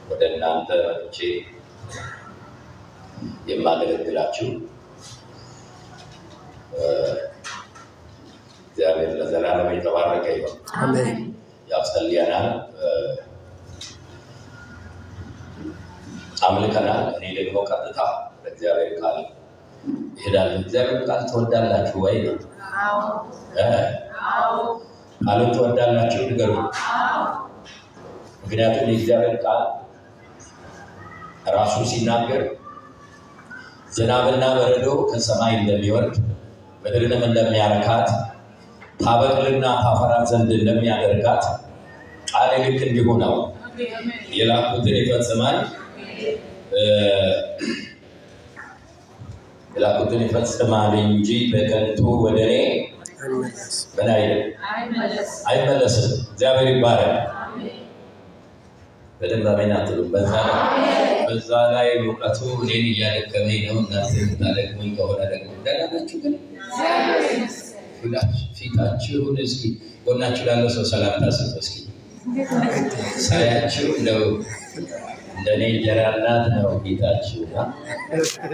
ወደ እናንተ መጥቼ የማገለግላችሁ እግዚአብሔር ለዘላለም የተባረከ ይሁን። አሜን። ያጸልየናል፣ አምልከናል። እኔ ደግሞ ቀጥታ ለእግዚአብሔር ቃል እሄዳለሁ። እግዚአብሔር ቃል ትወዳላችሁ ወይ? አዎ። ቃሉን ትወዳላችሁ? ንገሩ። ምክንያቱም የእግዚአብሔር ቃል ራሱ ሲናገር ዝናብና በረዶ ከሰማይ እንደሚወርድ ምድርንም እንደሚያረካት ታበቅልና ታፈራ ዘንድ እንደሚያደርጋት ቃል ልክ እንዲሁ ነው። የላኩትን ይፈጽማል፣ የላኩትን ይፈጽማል እንጂ በከንቱ ወደ እኔ ምን አይመለስም። እግዚአብሔር ይባረክ። በደንብ አሜን አትሉም? በዛ ላይ ሙቀቱ እኔን እያደከመኝ ነው። እናንተ የምታደክሙኝ ከሆነ ደግሞ ደህናችሁ ግን ፊታችሁን እስኪ ጎናችሁ ላለው ሰው ሰላምታ ስጡ። እስኪ ሳያችሁ እንደው እንደኔ እንጀራ እናት ነው ፊታችሁ።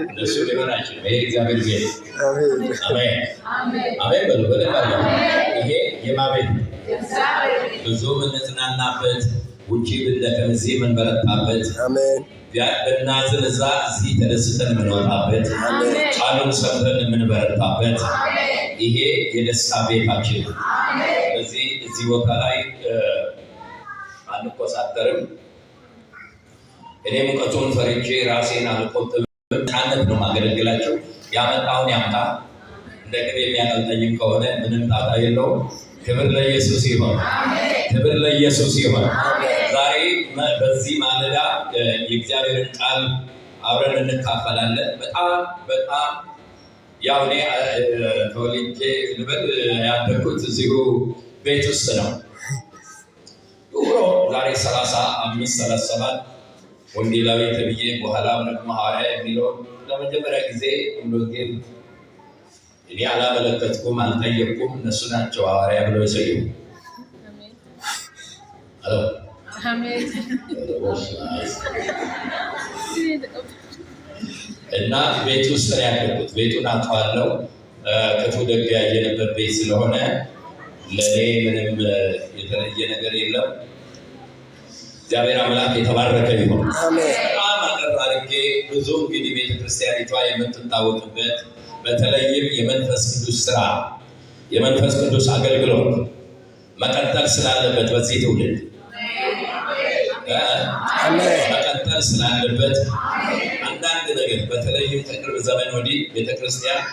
እንደሱ ሊሆናችሁ ይሄ እግዚአብሔር ቤት። አሜን አሜን በሉ። በደንብ ይሄ የማቤት ብዙ የምንጽናናበት ውጪ ብንደክም እዚህ የምንበረታበት፣ ብናዝን እዚህ ተደስተን የምንወጣበት፣ ቃሉን ሰምተን የምንበረታበት ይሄ የደስታ ቤታችን። እዚህ ቦታ ላይ አንቆሳጠርም። እኔ ሙቀቱን ፈርቼ ራሴን አልቆጥብም። ነፃነት ነው ማገለግላቸው። ያመጣውን ያምጣ። እንደ ቅቤ የሚያቀልጠኝም ከሆነ ምንም ጣጣ የለውም። ክብር ለኢየሱስ ይሁን። ክብር ለኢየሱስ ይሁን። ዛሬ በዚህ ማለዳ የእግዚአብሔርን ቃል አብረን እንካፈላለን። በጣም ያው እኔ ተወልጄ ልበል ያደግኩት እዚሁ ቤት ውስጥ ነው። ኑሮ ዛሬ 35-37 ወንጌላዊ ተብዬ በኋላም ደግሞ ሐዋርያ የሚለው ለመጀመሪያ ጊዜ ወንጌል እኔ አላመለከትኩም፣ አልጠየቅኩም። እነሱ ናቸው ሐዋርያ ብለው የሰየሙ። እና ቤት ውስጥ ነው ያደግኩት። ቤቱን አውቀዋለሁ። ክፉ ደግ ያየንበት ቤት ስለሆነ ለእኔ ምንም የተለየ ነገር የለም። እግዚአብሔር አምላክ የተባረከ ይሁን። በጣም አጠር አድርጌ ብዙ እንግዲህ ቤተክርስቲያኒቷ የምትታወቅበት በተለይም የመንፈስ ቅዱስ ስራ፣ የመንፈስ ቅዱስ አገልግሎት መቀጠል ስላለበት በዚህ ትውልድ መቀጠል ስላለበት አንዳንድ ነገር በተለይም ከቅርብ ዘመን ወዲህ ቤተክርስቲያን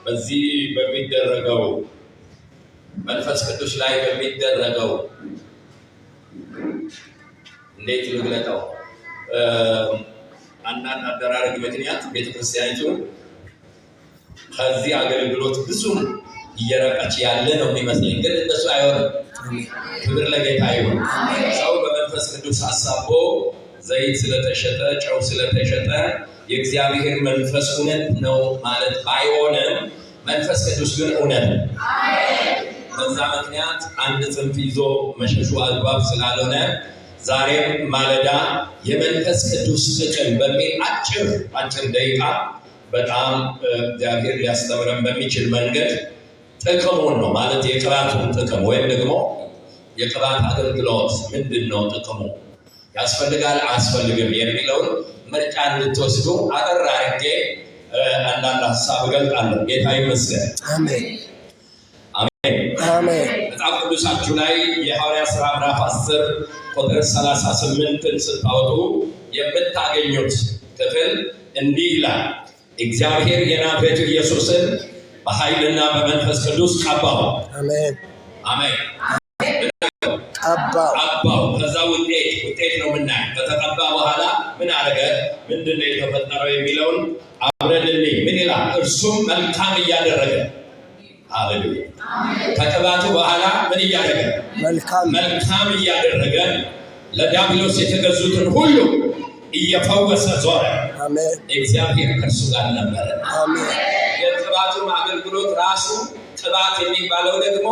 በዚህ በሚደረገው መንፈስ ቅዱስ ላይ በሚደረገው እንዴት ልግለጠው አንዳንድ አደራረግ ምክንያት ቤተክርስቲያኒቱ ከዚህ አገልግሎት ብዙ እየራቀች ያለ ነው የሚመስለኝ። ግን እንደሱ አይሆንም። ክብር ለጌታ ይሁን። ሰው በመንፈስ ቅዱስ አሳቦ ዘይት ስለተሸጠ ጨው ስለተሸጠ የእግዚአብሔር መንፈስ እውነት ነው ማለት ባይሆንም መንፈስ ቅዱስ ግን እውነት ነው። በዛ ምክንያት አንድ ጽንፍ ይዞ መሸሹ አግባብ ስላልሆነ ዛሬም ማለዳ የመንፈስ ቅዱስ ጥቅም በሚል አጭር ደቂቃ በጣም እግዚአብሔር ሊያስተምረን በሚችል መንገድ ጥቅሙን ነው ማለት የቅባቱን ጥቅም ወይም ደግሞ የቅባት አገልግሎት ምንድን ነው ጥቅሙ፣ ያስፈልጋል አያስፈልግም የሚለውን ምርጫ እንድትወስዱ አጠር አድርጌ አንዳንድ ሀሳብ እገልጣለሁ። ጌታ ይመስገን። አሜን አሜን። መጽሐፍ ቅዱሳችሁ ላይ የሐዋርያት ሥራ ምዕራፍ 10 ቁጥር 38ን ስታወጡ የምታገኙት ክፍል እንዲህ ይላል። እግዚአብሔር የናዝሬቱ ኢየሱስን በኃይልና በመንፈስ ቅዱስ ቀባው። አሜን አሜን። ቀባው። ከዛ ውጤት ነው የምናየው። ከተቀባ በኋላ ምን አደረገ? ምንድን ነው የተፈጠረው የሚለውን አብረን እንይ። ምን ይላል? እርሱም መልካም እያደረገ ሃሌሉያ። ከቅባቱ በኋላ ምን እያደረገ? መልካም እያደረገ ለዲያብሎስ የተገዙትን ሁሉ እየፈወሰ ዞረ። አሜን። እግዚአብሔር ከእርሱ ጋር ነበረ። አሜን። የቅባቱ አገልግሎት ራሱ ቅባት የሚባለው ደግሞ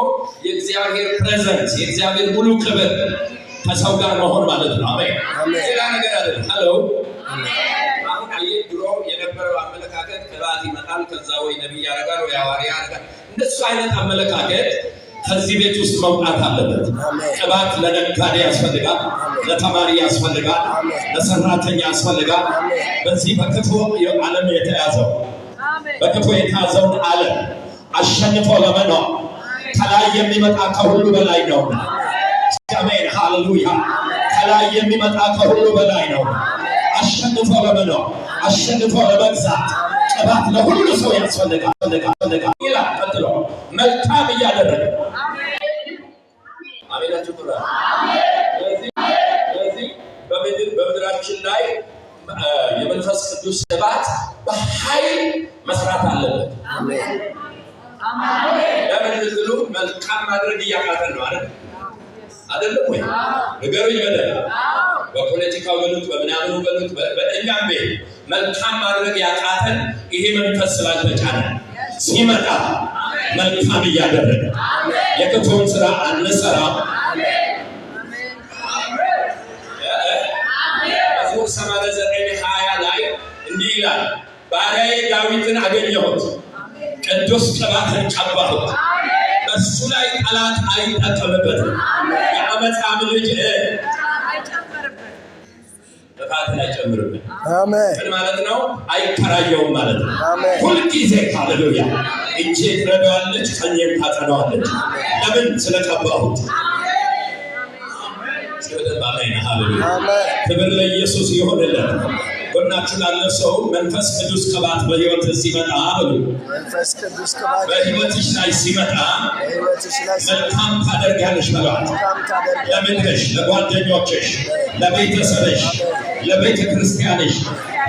የእግዚአብሔር ፕሬዘንስ፣ የእግዚአብሔር ሙሉ ክብር ከሰው ጋር መሆን ማለት ነው። አይደለም። ሄሎ አሁን ድሮ የነበረው አመለካከት ቅባት ይመጣል ከዛ ወይ ነብይ ያደርጋል ወይ ሐዋርያ ያደርጋል። እንደሱ አይነት አመለካከት ከዚህ ቤት ውስጥ መውጣት አለበት። ቅባት ለነጋዴ ያስፈልጋል፣ ለተማሪ ያስፈልጋል፣ ለሰራተኛ ያስፈልጋል። በዚህ በክፉ ዓለም የተያዘውን ዓለም አሸንፎ ለመኖር ከላይ የሚመጣ ከሁሉ በላይ ነው። አሜን ሃሌሉያ። ከላይ የሚመጣ ከሁሉ በላይ ነው። አሸንፎ ለመኖር አሸንፎ ለመግዛት ቅባት ለሁሉ ሰው ያስፈልጋል ይላል። ቀጥሎ መልካም እያደረገ አሜናችሁ ተራ ስለዚህ በምድራችን ላይ የመንፈስ ቅዱስ ቅባት በኃይል መስራት አለበት። አሜን አሜን። ለምን ዝሉ መልካም ማድረግ እያቃተን ነው አይደለም ወይ? ነገሩኝ በደል በፖለቲካው በሉት በምናምኑ በሉት በእኛም ቤት መልካም ማድረግ ያቃተን ይሄ መንፈስ ስላልተጫነ ሲመጣ መልካም እያደረገ የክፉን ስራ አንሰራም። መዝሙር 89:20 ላይ እንዲህ ይላል፣ ባሪያዬ ዳዊትን አገኘሁት፣ ቅዱስ ቅባትን ቀባሁት፣ በሱ ላይ ጠላት አይጠቀምበትም፣ የአመፃም ልጅ ጥፋትን አይጨምርብን። አሜን። ምን ማለት ነው? አይከራየውም ማለት ነው። ሁልጊዜ ሃሌሉያ እጄ ትረዳዋለች፣ ቀኜም ታጸናዋለች። ለምን? ስለቀባሁት። አሜን ሃሌሉያ። ክብር ለኢየሱስ ይሁንለት። ጎናችሁ ላለ ሰው መንፈስ ቅዱስ ቅባት በሕይወት ሲመጣ ብሉ። መንፈስ ቅዱስ ቅባት በሕይወትሽ ላይ ሲመጣ መልካም ታደርጊያለሽ በሏት። ለምንሽ፣ ለጓደኞችሽ፣ ለቤተሰብሽ፣ ለቤተ ክርስቲያንሽ፣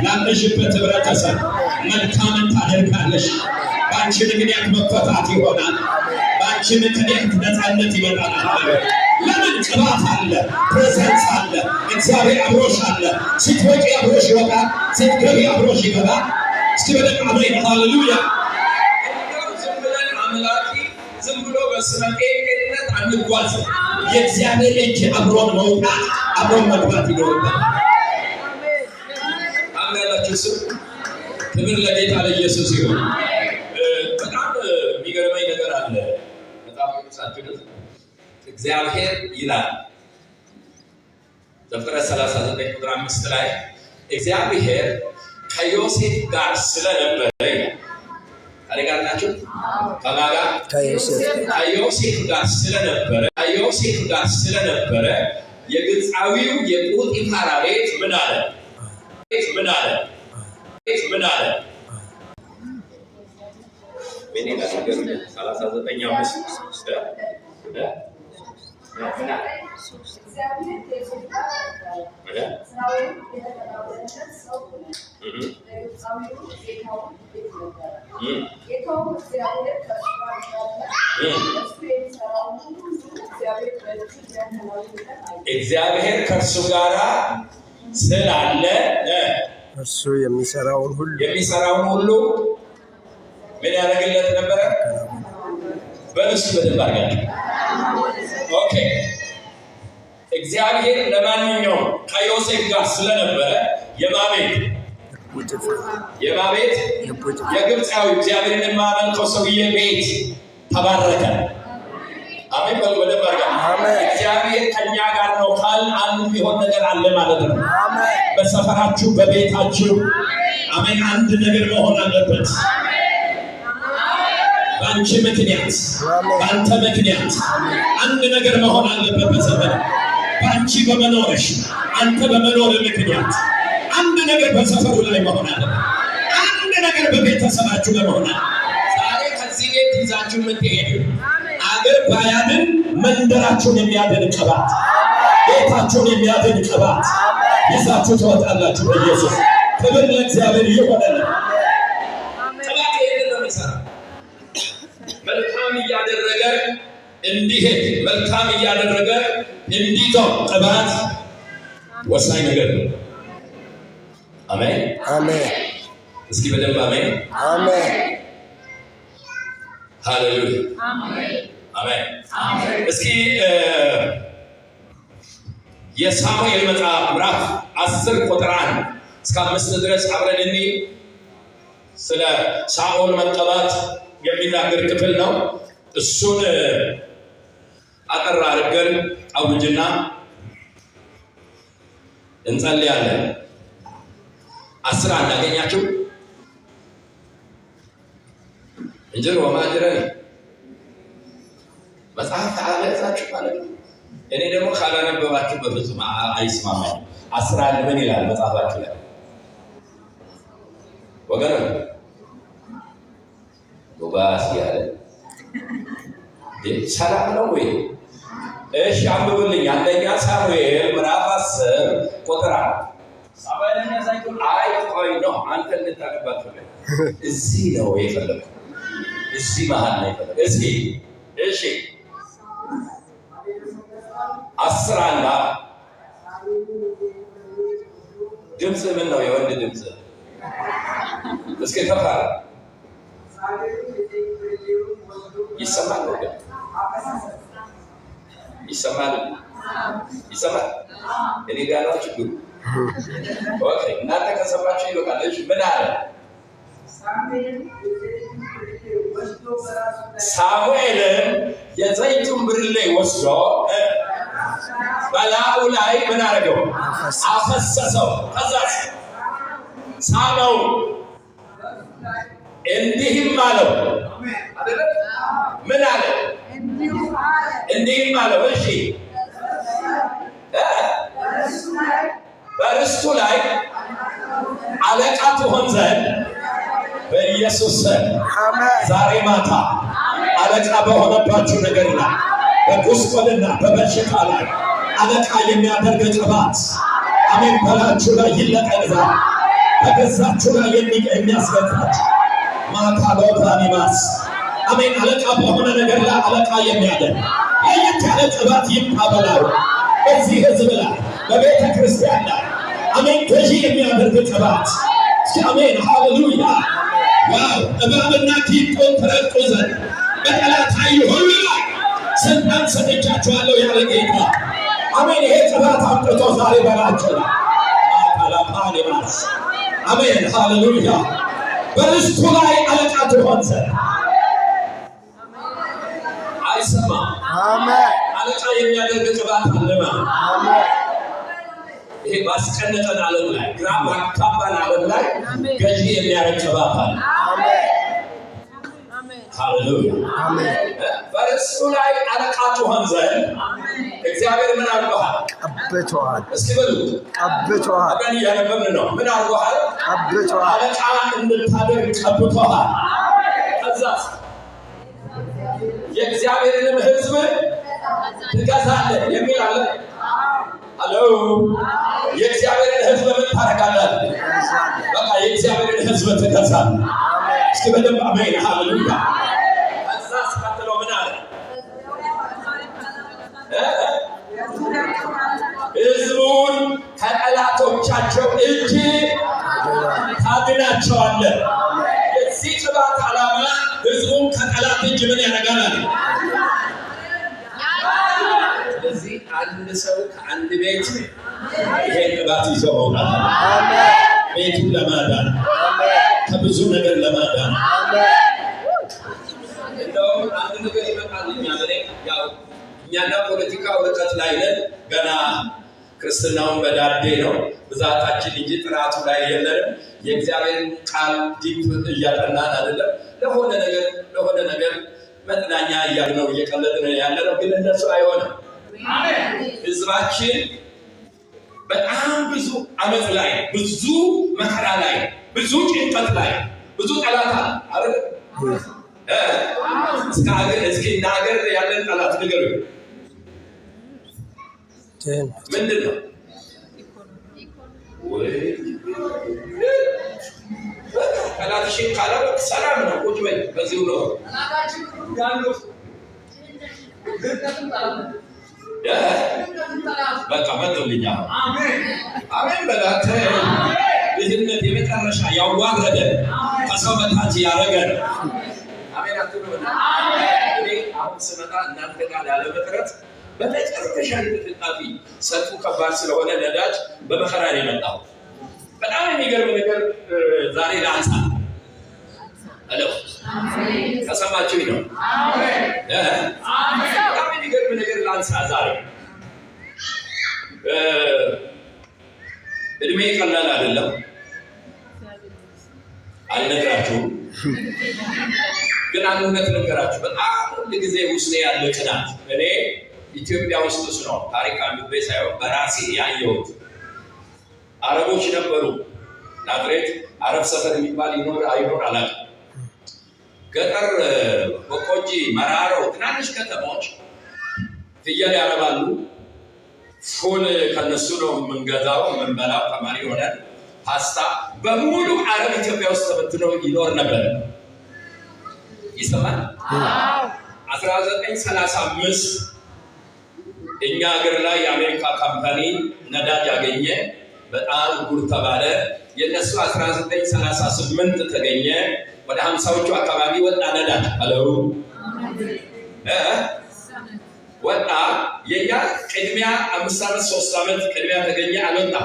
ላለሽበት ህብረተሰብ መልካምን ታደርጋለሽ። በአንቺ ምክንያት መፈታት ይሆናል። በአንቺ ምክንያት ነፃነት ይመጣል። ለምን? ቅባት አለ፣ ፕሬዘንስ አለ፣ እግዚአብሔር አብሮሽ አለ። ስትወጪ አብሮሽ ይወጣል፣ ስትገቢ አብሮሽ ይገባል። እስኪ በደንብ አሜን ሃሌሉያ። ዝም ብለን አምላኪ ዝም ብሎ በስመ ቄንቄነት አንጓዝ። የእግዚአብሔር እጅ አብሮን መውጣት አብሮን መግባት ይኖርበታል። አሜን። ክብር ለጌታ ለኢየሱስ ይሁን። በጣም የሚገርመኝ ነገር አለ። በጣም ቅዱሳችሁ እግዚአብሔር ይላል ዘፍጥረት 39:5 ላይ እግዚአብሔር ከዮሴፍ ጋር ስለነበረ ይላል። ታሪካል ናችሁ? ከማጋ ከዮሴፍ ጋር ስለነበረ የግብፃዊው የጶጢፋራ ቤት ምን አለ? ምን አለ? ምን ይላል? 39:5 እግዚአብሔር ከእርሱ ጋር ስላለ እርሱ የሚሰራውን ሁሉ ምን ያደርግለት ነበረ? በእሱ በደንብ አድርጋችሁ ኦኬ። እግዚአብሔር ለማንኛውም ከዮሴፍ ጋር ስለነበረ የማቤት የግብፃዊ እግዚአብሔርን የማመልከው ሰውዬ ቤት ተባረከ። አሜን በሉ በደንብ አድርጋችሁ። እግዚአብሔር ከኛ ጋር ነው ካል አንድ ቢሆን ነገር አለ ማለት ነው። በሰፈራችሁ በቤታችሁ አሜን አንድ ነገር መሆን አለበት። በአንቺ ምክንያት በአንተ ምክንያት አንድ ነገር መሆን አለበት። በሰፈር በአንቺ በመኖርሽ አንተ በመኖር ምክንያት አንድ ነገር በሰፈሩ ላይ መሆን አለበት። አንድ ነገር በቤተሰባችሁ ላይ መሆን አለበት። ዛሬ ከዚህ ቤት ይዛችሁ የምትሄዱ አገር ባያድን መንደራችሁን የሚያድን ቅባት፣ ቤታችሁን የሚያድን ቅባት ይዛችሁ ትወጣላችሁ። በኢየሱስ ክብር ለእግዚአብሔር ይሆናል። ቅባት ይሄን ነው የሚሰራ። መልካም እያደረገ እንዲሄድ መልካም እያደረገ እንዲተው ቅባት ወሳኝ ነገር ነው። አሜን አሜን። እስኪ በደንብ አሜን አሜን ሃሌሉያ አሜን አሜን። እስኪ የሳሙኤል መጽሐፍ ምዕራፍ 10 ቁጥር 1 እስከ 5 ድረስ አብረን እንይ። ስለ ሳኦል መቀባት የሚናገር ክፍል ነው። እሱን አጠር አድርገን አውጅና እንጸልያለን። 10 አናገኛችሁ እንጀሮ ማድረግ መጽሐፍ አለዛችሁ ማለት ነው። እኔ ደግሞ ካላነበባችሁ በፍጹም አይስማማኝ። 10 ምን ይላል መጽሐፋችሁ ላይ ወገን? ጎባስ ያለ ሰላም ነው ወይ? እሺ አንብቡልኝ። አንደኛ ሳሙኤል ምዕራፍ 10 ቁጥር 1 አይ ቆይ ነው አንተ እንድታነባችሁ እዚህ ነው የፈለኩት። እዚህ መሃል ነው የፈለኩት። እሺ 10 አንዳ ድምፅ ምን ነው? የወንድ ድምፅ እስኪ ከፋ ይሰማል ነው? ይሰማል? እኔ ጋር ነው ችግሩ። ኦኬ እናንተ ከሰማችሁ ይበቃል። እሺ ምን አለ? ሳሙኤልም የዘይቱን ብርሌ ወስዶ በላዩ ላይ ምን አደረገው? አፈሰሰው። ከዛስ ሳመው፣ እንዲህም አለው። ምን አለ? እንዲህም አለው። እሺ በርስቱ ላይ አለቃ ትሆን ዘንድ በኢየሱስ ስም ዛሬ ማታ አለቃ በሆነባችሁ ነገር ላይ በጉስቁልና በበሽታ ላይ አለቃ የሚያደርግ ቅባት አሜን በላችሁ ላይ ይለቀቅ። በገዛችሁ ላይ የሚያስገዛችሁ ማታ ሎታኒማስ አሜን አለቃ በሆነ ነገር ላይ አለቃ የሚያደርግ ለየት ያለ ቅባት ይምጣበላው በዚህ ህዝብ ላይ በቤተ ክርስቲያን ላይ አሜን ገዢ የሚያደርግ ቅባት አሜን ሃሌሉያ። ዋው እባብና ጊንጦን ትረግጡ ዘንድ በጠላት ኃይል ሁሉ ላይ ስልጣን ሰጥቻችኋለሁ ያለ ጌታ አሜን። ይሄ ቅባት አምጥቶ ዛሬ በላቸው አሜን ሃሌሉያ። በርስቱ ላይ አለቃ ትሆን ዘንድ አይሰማ አሜን። አለቃ የሚያደርግ ቅባት አለማ አሜን። ይሄ ባስቀነጠን ዓለም ላይ ግራ ባጋባን ዓለም ላይ ገዢ የሚያደርግ ቅባት አለ። አሜን ሃሌሉያ አሜን። በርስቱ ላይ አለቃ ትሆን ዘንድ እግዚአብሔር ምን አድርጎሃል? ቀብቶሃል። እስኪ በሉ ቀብቶሃል። አገን እያነበብን ነው። ምን አድርጎሃል? ቀብቶሃል። አለቃ እንድታደርግ ቀብቶሃል። ከዛስ የእግዚአብሔርንም ሕዝብ ትገዛለህ የሚል አለ። አሎ የእግዚአብሔርን ሕዝብ ምን ታደርጋለህ? በቃ የእግዚአብሔርን ሕዝብ ትገዛለህ። እስኪ በደንብ አሜን ሃሌሉያ። ከዛስ ቀጥሎ ምን አለ? ሕዝቡን ከጠላቶቻቸው እጅ ታድናቸዋለህ። የዚህ ቅባት ዓላማ ሕዝቡን ከጠላት እጅ ምን ያደርጋል? ስለዚህ አንድ ሰው ከአንድ ቤት ይሄን ቅባት ይዞ መውጣት ቤቱን ለማዳን ከብዙ ነገር ለማዳን እንደውም አንድ ነገር ይመጣልኛል። ያው እኛና ፖለቲካ ርቀት ላይ ነን። ገና ክርስትናውን በዳዴ ነው ብዛታችን እንጂ ጥራቱ ላይ የለንም። የእግዚአብሔርን ቃል ዲፕ እያጠናን አይደለም። ለሆነ ነገር መጥናኛ እያልነው እየቀለድን ያለነው ግን እንደሱ አይሆንም። ህዝባችን በጣም ብዙ አመት ላይ ብዙ መከራ ላይ ብዙ ጭንቀት ላይ ብዙ ጠላት አለ አይደል? እስኪ እናገር ያለን ጠላት ንገሩ። ምንድን ነው? ጠላትሽን ካላወቅ ሰላም ነው። ቁጭ በይ በዚሁ ነው በቃ መጥቶልኛ አሜን በላት። ድህነት የመጨረሻ ያዋረደ ከሰው በታች ያደረገን አሜን አትሉ። እኔ አሁን ስመጣ እናንተ ጋር ያለ መቅረት በመጨረሻ ተጣጣፊ ሰልፉ ከባድ ስለሆነ ነዳጅ በመከራ ነው የመጣው። በጣም የሚገርም ነገር ዛሬ ላንሳ። አሎ ከሰማችሁኝ ነው? በጣም የሚገርም ነገር ላንሳ ዛሬ። እድሜ ቀላል አይደለም አልነግራችሁም፣ ግን አንድ እውነት ልንገራችሁ። በጣም ሁልጊዜ ውስጤ ያለ ቅናት እኔ ኢትዮጵያ ውስጥ ነው ታሪክ አንብቤ ሳይሆን በራሴ ያየሁት። አረቦች ነበሩ ናዝሬት አረብ ሰፈር የሚባል ይኖር አይኖር አላውቅም። ገጠር በቆጂ መራሮ ትናንሽ ከተሞች ፍየል ያረባሉ። ፉል ከነሱ ነው የምንገዛው የምንበላው። ተማሪ ሆነ ፓስታ በሙሉ አረብ ኢትዮጵያ ውስጥ ተበትኖ ይኖር ነበር። ይሰማል። 1935 እኛ ሀገር ላይ የአሜሪካ ካምፓኒ ነዳጅ ያገኘ፣ በጣም ጉድ ተባለ። የነሱ 1938 ተገኘ። ወደ 50ዎቹ አካባቢ ወጣ ነዳጅ አለው ወጣ። የኛ ቅድሚያ 5 ዓመት 3 ዓመት ቅድሚያ ተገኘ አልወጣ።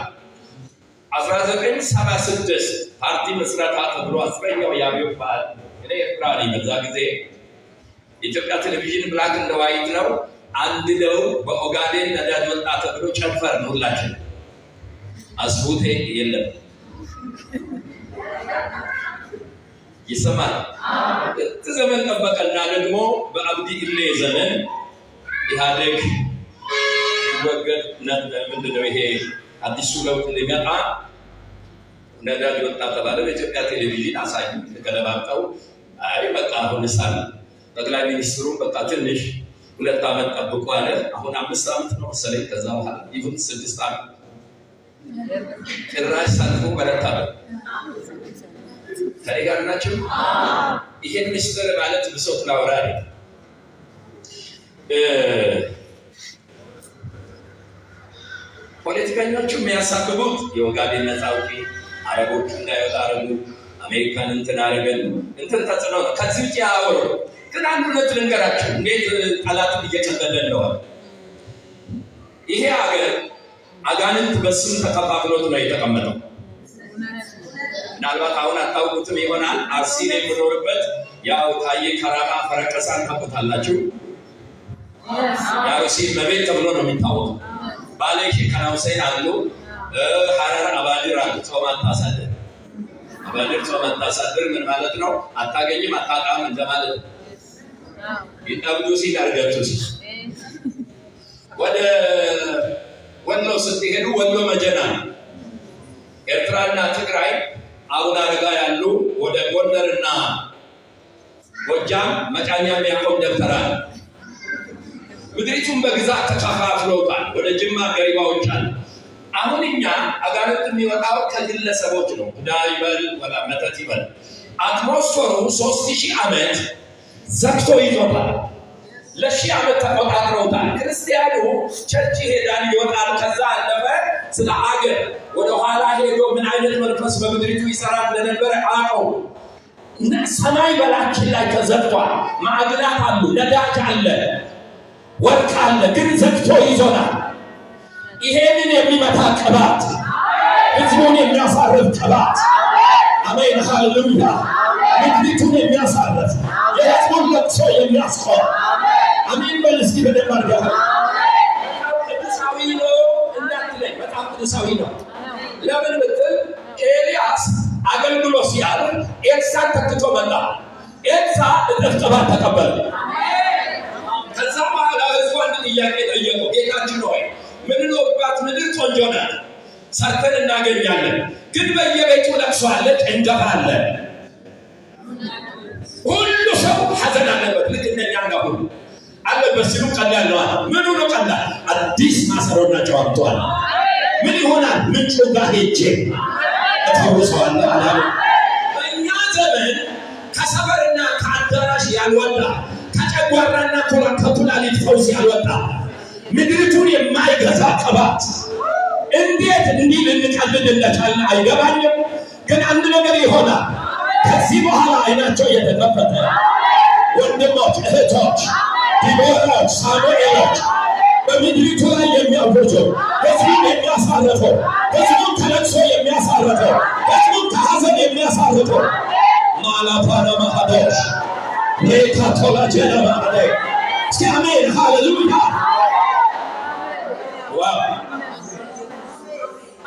1976 ፓርቲ መስራታ ተብሎ 10ኛው የአብዮት በዓል እኔ ኤርትራ ነኝ በዛ ጊዜ ኢትዮጵያ ቴሌቪዥን ብላክ እንደ ዋይት ነው አንድ ነው በኦጋዴን ነዳጅ ወጣ ተብሎ ጨፈር ነው ሁላችን። አስቡቴ የለም ይሰማል። ዘመን ጠበቀና ደግሞ በአብዲ ኢሌ ዘመን ኢህአዴግ ወገድ ምንድነው ይሄ አዲሱ ለውጥ ሊመጣ ነዳጅ ወጣ ተባለ። በኢትዮጵያ ቴሌቪዥን አሳዩ ተገለባብጠው። አይ በቃ አሁን ሳለ ጠቅላይ ሚኒስትሩ በቃ ትንሽ 2 ዓመት ጠብቁ አለ። አሁን 5 ዓመት ነው መሰለኝ። ከዛ በኋላ ይሁን 6 ዓመት ጭራሽ ሰልፉ በረታ። ታሪጋር ናቸው። ይሄን ሚኒስትር ማለት ብሶት ላውራ ነው። ፖለቲከኞቹ የሚያሳብቡት የኦጋዴን ነፃ አውጪ አረቦቹ እንዳይወጣ አረቡ አሜሪካን እንትን አረገን እንትን ተጽዕኖ ነው። ከዚህ ውጭ ያወሩ ግን አንድ ሁለት ልንገራቸው እንዴት ጠላትን እየቀለደ እንደሆነ። ይሄ ሀገር አጋንንት በስም ተከፋፍሎት ነው የተቀመጠው። ምናልባት አሁን አታውቁትም ይሆናል። አርሲ ላይ የምኖርበት ያው ታዬ ከራማ ፈረቀሳን ታውቁታላችሁ። የአርሲ መቤት ተብሎ ነው የሚታወቀው። ባሌ ሼከና ሁሴን አሉ፣ ሐረር አባዲር አሉ። ጾም አታሳድር። አባዲር ጾም አታሳድር ምን ማለት ነው? አታገኝም አታጣም እንደማለት ነው። ይጠብዱ ሲል አርጋችሁ ሲል ወደ ወሎ ስትሄዱ ወሎ መጀና ኤርትራና ትግራይ አሁን አረጋ ያሉ ወደ ጎንደርና ጎጃም መጫኛ የሚያቆም ደብተራ ምድሪቱን በግዛት ተከፋፍለውታል። ወደ ጅማ ገሪባዎች አሉ። አሁን እኛ አጋንንት የሚወጣው ከግለሰቦች ነው። ዳይበል ወላ መተት ይበል አትሞስፈሩ 3000 ዓመት ዘግቶ ይዞታል። ለ1000 ዓመት ተቆጣጥረውታል። ክርስቲያኑ ቸርች ይሄዳል ይወጣል። ከዛ አለፈ ስለ አገር ወደ ኋላ ሄዶ ምን አይነት መንፈስ በምድሪቱ ይሰራ እንደነበረ አቀው። ሰማይ በላችን ላይ ተዘግቷል። ማዕድናት አሉ፣ ነዳጅ አለ፣ ወርቅ አለ፣ ግን ዘግቶ ይዞናል። ይሄንን የሚመታ ቅባት፣ ህዝቡን የሚያሳርፍ ቅባት፣ አሜን ሃሌሉያ፣ ምድሪቱን የሚያሳርፍ የህዝቡን ለቅሶ የሚያስቆም አሜን በል እስኪ በደንብ አድርገህ። ቅዱሳዊ ነው እንዳትለኝ፣ በጣም ቅዱሳዊ ነው። ለምን ብትል ኤልያስ አገልግሎ ሲያልፍ ኤልሳዕ ተክቶ መጣ። ኤልሳዕ እጥፍ ቅባት ተቀበለ። ከዛ በኋላ ህዝቡ አንድ ጥያቄ ጠየቁ። ጌታችን ሆይ ምንኖርባት ምድር ቆንጆ ናት፣ ሰርተን እናገኛለን፣ ግን በየቤቱ ለቅሶ አለ፣ ጭንቀት አለ፣ ሁሉ ሰው ሐዘን አለበት። ልክ እንደኛ ጋር ሁሉ አለበት ሲሉ ቀላል ነው። ምኑ ነው ቀላል? አዲስ ማሰሮና ጨዋታዋል። ምን ይሆናል? ምንጩ ጋር ሄጄ እተውሰዋለሁ አለ። በእኛ ዘመን ከሰፈርና ከአዳራሽ ያልወጣ ከጨጓራና ከኩላሊት ፈውስ ያልወጣ ምድሪቱን የማይገዛ ቅባት እንዴት እንዲህ ልንቀልድ እንደቻልን አይገባኝም። ግን አንድ ነገር ይሆናል። ከዚህ በኋላ አይናቸው የተከፈተ ወንድሞች፣ እህቶች፣ ዲቦራዎች፣ ሳሙኤሎች በምድሪቱ ላይ የሚያውጀው ሕዝቡን የሚያሳርፈው ሕዝቡን ከለቅሶ የሚያሳርፈው ሕዝቡን ከሐዘን የሚያሳርፈው ማላፓና ማሃዶሽ ሬካቶላ ጀለማደ እስኪ አሜን ሃሌሉያ። ዋው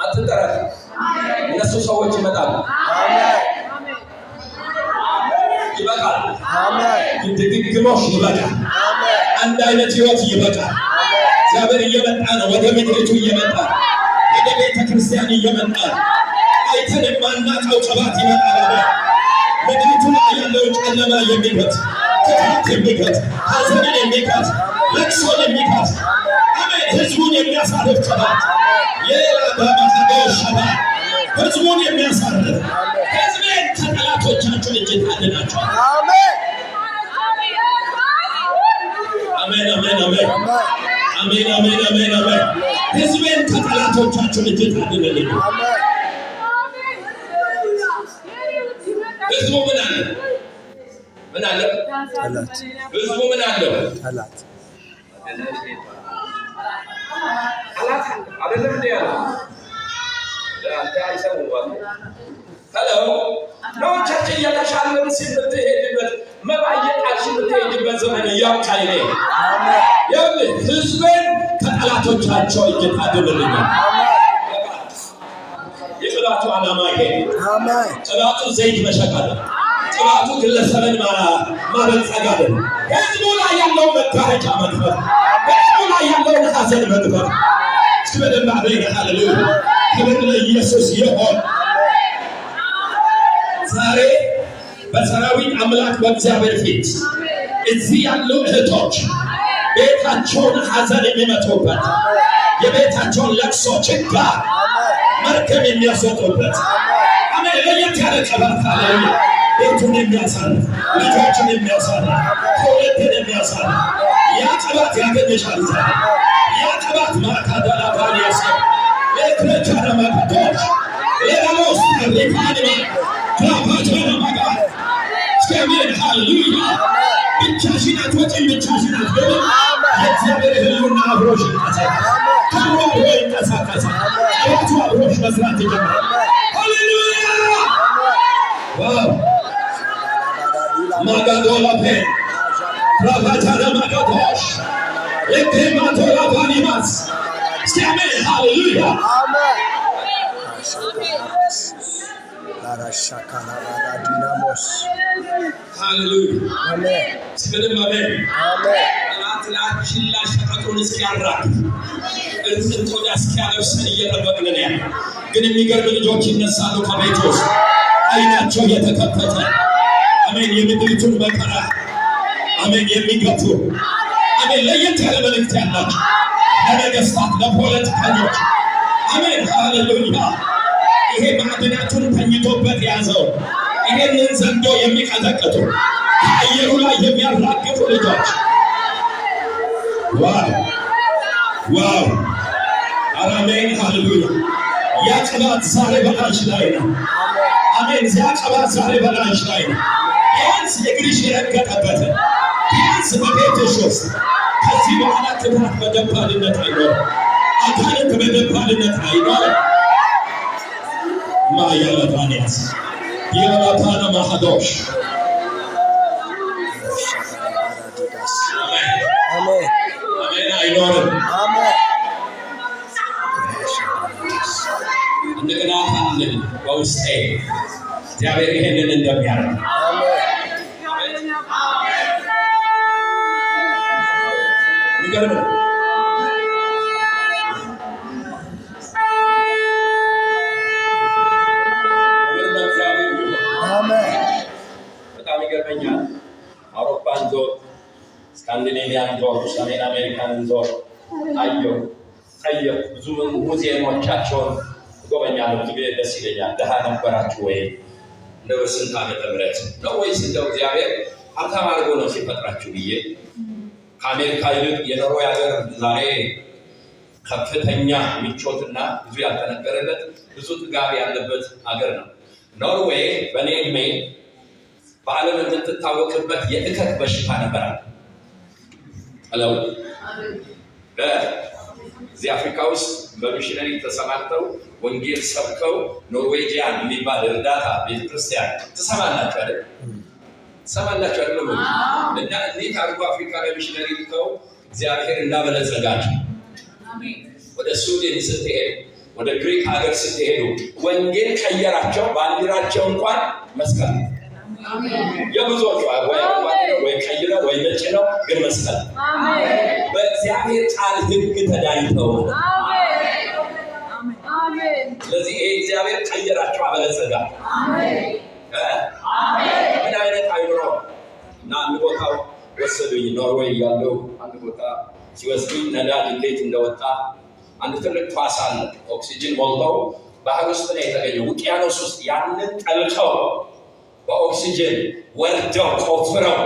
አትጠረፍ። እነሱ ሰዎች ይመጣሉ። ይበቃል። ድግግሞሽ ይበቃል። አንድ አይነት ህይወት ይበቃል። እግዚአብሔር እየመጣ ነው። ወደ ምድሪቱ እየመጣ ወደ ቤተ ክርስቲያን እየመጣ አይተን የማናውቀው ቅባት ይመጣል። ምድሪቱ ላይ ያለውን ጨለማ የሚገት ክፋት የሚገት ሐዘንን የሚገት ለቅሶን የሚገት አሜን ሕዝቡን የሚያሳርፍ ቅባት የላባማሃዶሸባ ሕዝቡን የሚያሳርፍ ሕዝቤን ከጠላቶቻቸው እጅ ታድናቸው። አሜን አሜን አሜን አሜን አሜን አሜን አሜን አሜን ሕዝቤን ከጠላቶቻቸው እጅ ታድናለች። ሕዝቡ ምን አለ? ምን አለ? ሕዝቡ ምን አለው? ጠላት አይደለም እንዴ ያለው? ለአንተ አይሰሙም። ሄሎ ነው ቸርች እየተሻለን ሲምትሄድበት መባየቃሽ የምትሄድበት ዘመን ያውቃል። አሜን ያው ሕዝቤን ከጠላቶቻቸው እጅ ታድናለች። የቅባቱ ዓላማ ይሄ አሜን። ቅባቱ ዘይት መሸቀል፣ ቅባቱ ግለሰብን ማበልጸግ፣ ሕዝቡ ላይ ያለውን መጋረጃ መክፈት፣ ሕዝቡ ላይ ያለውን ሐዘን መክፈት። እስኪ በደንብ አሜን ሃሌሉያ። ክብር ለኢየሱስ ይሁን። ዛሬ በሰራዊት አምላክ በእግዚአብሔር ፊት እዚህ ያሉ እህቶች ቤታቸውን ሐዘን የሚመቱበት የቤታቸውን ለቅሶ ችግር መርገም የሚያስወጡበት አሜን ለየት ያለ ቅባት አለ። ቤቱን የሚያሳርፍ ልጆችን የሚያሳርፍ ትውልድን የሚያሳርፍ ያ ቅባት ያገኘሻል። ያ ቅባት ማካዳላ ባሊያስ ለክረቻና ማካቶች ለዳሎስ ሪፋኒማ ክራፓቻና ማጋ እስከሚል ሃሌሉያ። ብቻሽን አትወጪም፣ ብቻሽን አትገቢም። የእግዚአብሔር ሕልውና አብሮሽ ይንቀሳቀሳል። ክብሩ አብሮ ይንቀሳቀሳል። ቅባቱ አብሮሽ መስራት ይጀምራል። ሃሌሉያ ዋው ማጋዶላ ፔ ክራፓቻና ማጋቶች ለክሬማቶላ ባኒማስ እስከሚል ሃሌሉያ ዲናሞስ ሃሌሉያ አሜን። ስምንም አሜን አሜን። አትላችን ላሸቀጡን እስኪያራክ እንትን ወደ እስኪያለብሰን እየጠበቅን ነው። ግን የሚገርም ልጆች ይነሳሉ ከቤት ውስጥ አይናቸው የተከፈተ አሜን። የምድሪቱን መከራ አሜን የሚገፉ አሜን። ለየት ያለ መልእክት ያላቸው ለነገስታት፣ ለፖለቲከኞች አሜን ሃሌሉያ። ይሄ ማዕድናቱን ተኝቶበት ያዘው ይሄንን ዘንዶ የሚቀጠቅጡ ከአየሩ ላይ የሚያራግፉ ልጆች ዋው ዋው አሜን ሃሌሉያ። ያ ቅባት ዛሬ በላይሽ ላይ ነው። አሜን ያ ቅባት ዛሬ በላይሽ ላይ ነው። ቢያንስ እግርሽ የረገጠበት ቢያንስ በቤትሽ ውስጥ ከዚህ በኋላ ክፋት በደባልነት አይኖርም። አጋንንት በደባልነት አይኖርም። ማያለታንያስ የላፓና ማሃዶሽ አሜን አሜን አይኖርም። አሜን እንደገና አለን በውስጤ እግዚአብሔር ይሄንን እንደሚያደርግ አሜን ንገር ነው። በጣም ይገርመኛል። አውሮፓን ዞር፣ ስካንዲኔቪያን ዞር፣ ሰሜን አሜሪካን ዞር አየሁ። ብዙ ሙዚየሞቻቸውን እጎበኛለሁ። ጊዜ ደስ ይለኛል። ደሃ ነበራችሁ ወይ? እንደው ስንት ዓመተ ምህረት ነው ወይስ እንደው እግዚአብሔር ሀብታም አድርጎ ነው ሲፈጥራችሁ ብዬ ከአሜሪካ ይልቅ የኖርዌይ ሀገር ዛሬ ከፍተኛ ምቾትና ብዙ ያልተነገረለት ብዙ ጥጋብ ያለበት ሀገር ነው። ኖርዌይ በኔ ዕድሜ በዓለም የምትታወቅበት የእከክ በሽታ ነበራል። እዚህ አፍሪካ ውስጥ በሚሽነሪ ተሰማርተው ወንጌል ሰብከው ኖርዌጂያን የሚባል እርዳታ ቤተክርስቲያን ትሰማላችሁ አይደል? ትሰማላችሁ አይደል? እና እንዴት አድርጎ አፍሪካ ላይ ሚሽነሪ ልከው እግዚአብሔር እንዳበለጸጋቸው ወደ ሱዳን ስትሄዱ ወደ ግሪክ ሀገር ስትሄዱ ወንጌል ቀየራቸው። ባንዲራቸው እንኳን መስቀል የብዙዎቹ ወይ ቀይ ነው ወይ ነጭ ነው፣ ግን መስቀል በእግዚአብሔር ቃል ሕግ ተዳኝተው። ስለዚህ ይሄ እግዚአብሔር ቀየራቸው፣ አበለጸጋቸው። ምን አይነት አይምሮ እና አንድ ቦታ ወሰዱኝ። ኖርዌይ ያለው አንድ ቦታ ሲወስዱኝ ነዳጅ እንዴት እንደወጣ አንድ ትልቅ ፋስ አለ። ኦክሲጅን ሞልተው ባህር ውስጥ ነው የተገኘው፣ ውቅያኖስ ውስጥ። ያንን ጠልቀው በኦክሲጅን ወርደው ቆፍረው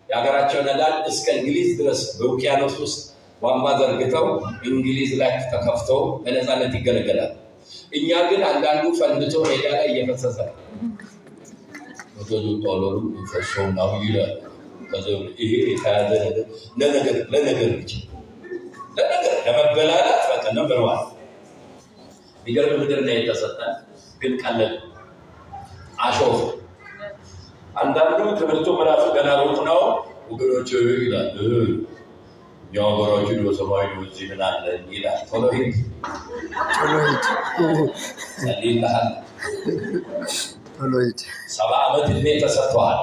የሀገራቸው ነዳጅ እስከ እንግሊዝ ድረስ በውቅያኖስ ውስጥ ቧንቧ ዘርግተው እንግሊዝ ላይ ተከፍተው በነፃነት ይገለገላል። እኛ ግን አንዳንዱ ፈንድቶ ሜዳ ላይ እየፈሰሰ ወደዱ ጦሎሩ ፈሶው ነው ይላል። ይሄ የተያዘ ለነገር ብቻ ለነገር ለመበላላት በቃ ነበርዋል። ቢገርም ምድር ላይ የተሰጠን ግን ቀለል አሾፍ። አንዳንዱ ትምህርቱ ምራፍ ገና ሩቅ ነው ወገኖች ይላል። ያወራችሁ በሰማይ ነው እዚህ ምን አለ ይላል። ቶሎ ሂድ ሰሊላህ ቶሎ ሂድ። 70 ዓመት እድሜ ተሰጥቷል።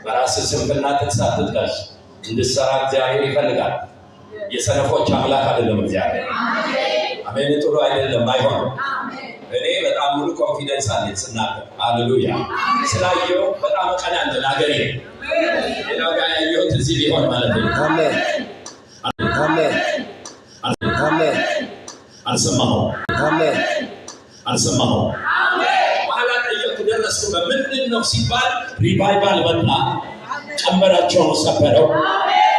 በራስህ ስንፍና ትሳትጥቀስ እንድትሰራ እግዚአብሔር ይፈልጋል። የሰነፎች አምላክ አይደለም እግዚአብሔር። አሜን። ጥሩ አይደለም አይሆንም። እኔ በጣም ሙሉ ኮንፊደንስ አለኝ ስናገር። ሃሌሉያ። ስላየው በጣም ቀናለሁ ለሀገሬ። ሌላው ጋር ያየሁት እዚህ ቢሆን ማለት ነው። አሜን አሜን አሜን። አልሰማሁም። አሜን አልሰማሁም። በኋላ ጠየቁ፣ ደረስኩ። ምንድን ነው ሲባል ሪቫይቫል መጣ። ቀንበራቸውን ሰበረው።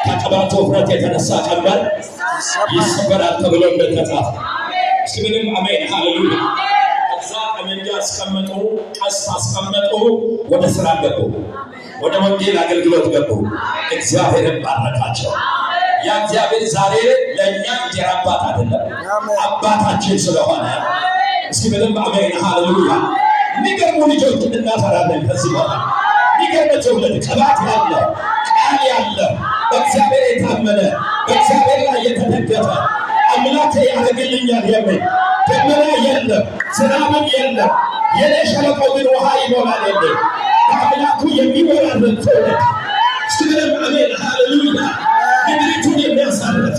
ከቅባቱ ውፍረት የተነሳ ቀንበር ይሰበራል ተብሎ እንደተጻፈ። እስኪ ምንም አሜን ሃሌሉያ። እዛ ጠመንጃ አስቀመጡ፣ ቀስት አስቀመጡ፣ ወደ ስራ ገቡ፣ ወደ ወንጌል አገልግሎት ገቡ። እግዚአብሔርን ባረካቸው። ያ እግዚአብሔር ዛሬ ለእኛ እንጀራ አባት አይደለም አባታችን ስለሆነ እስኪ ምንም አሜን ሃሌሉያ። የሚገርሙ ልጆች እናፈራለን ከዚህ በኋላ። የሚገርም ትውልድ፣ ቅባት ያለ ቃል ያለ በእግዚአብሔር የታመነ በእግዚአብሔር ላይ የተደገፈ አምላኬ ያደርግልኛል የሚል ደመና የለም ዝናብም የለም፣ የኔ ሸለቆ ግን ውሃ ይሞላል የሚል በአምላኩ የሚወራረድ ትውልድ። እስኪ ምንም አሜን ሃሌሉያ። ምድሪቱን የሚያሳርፍ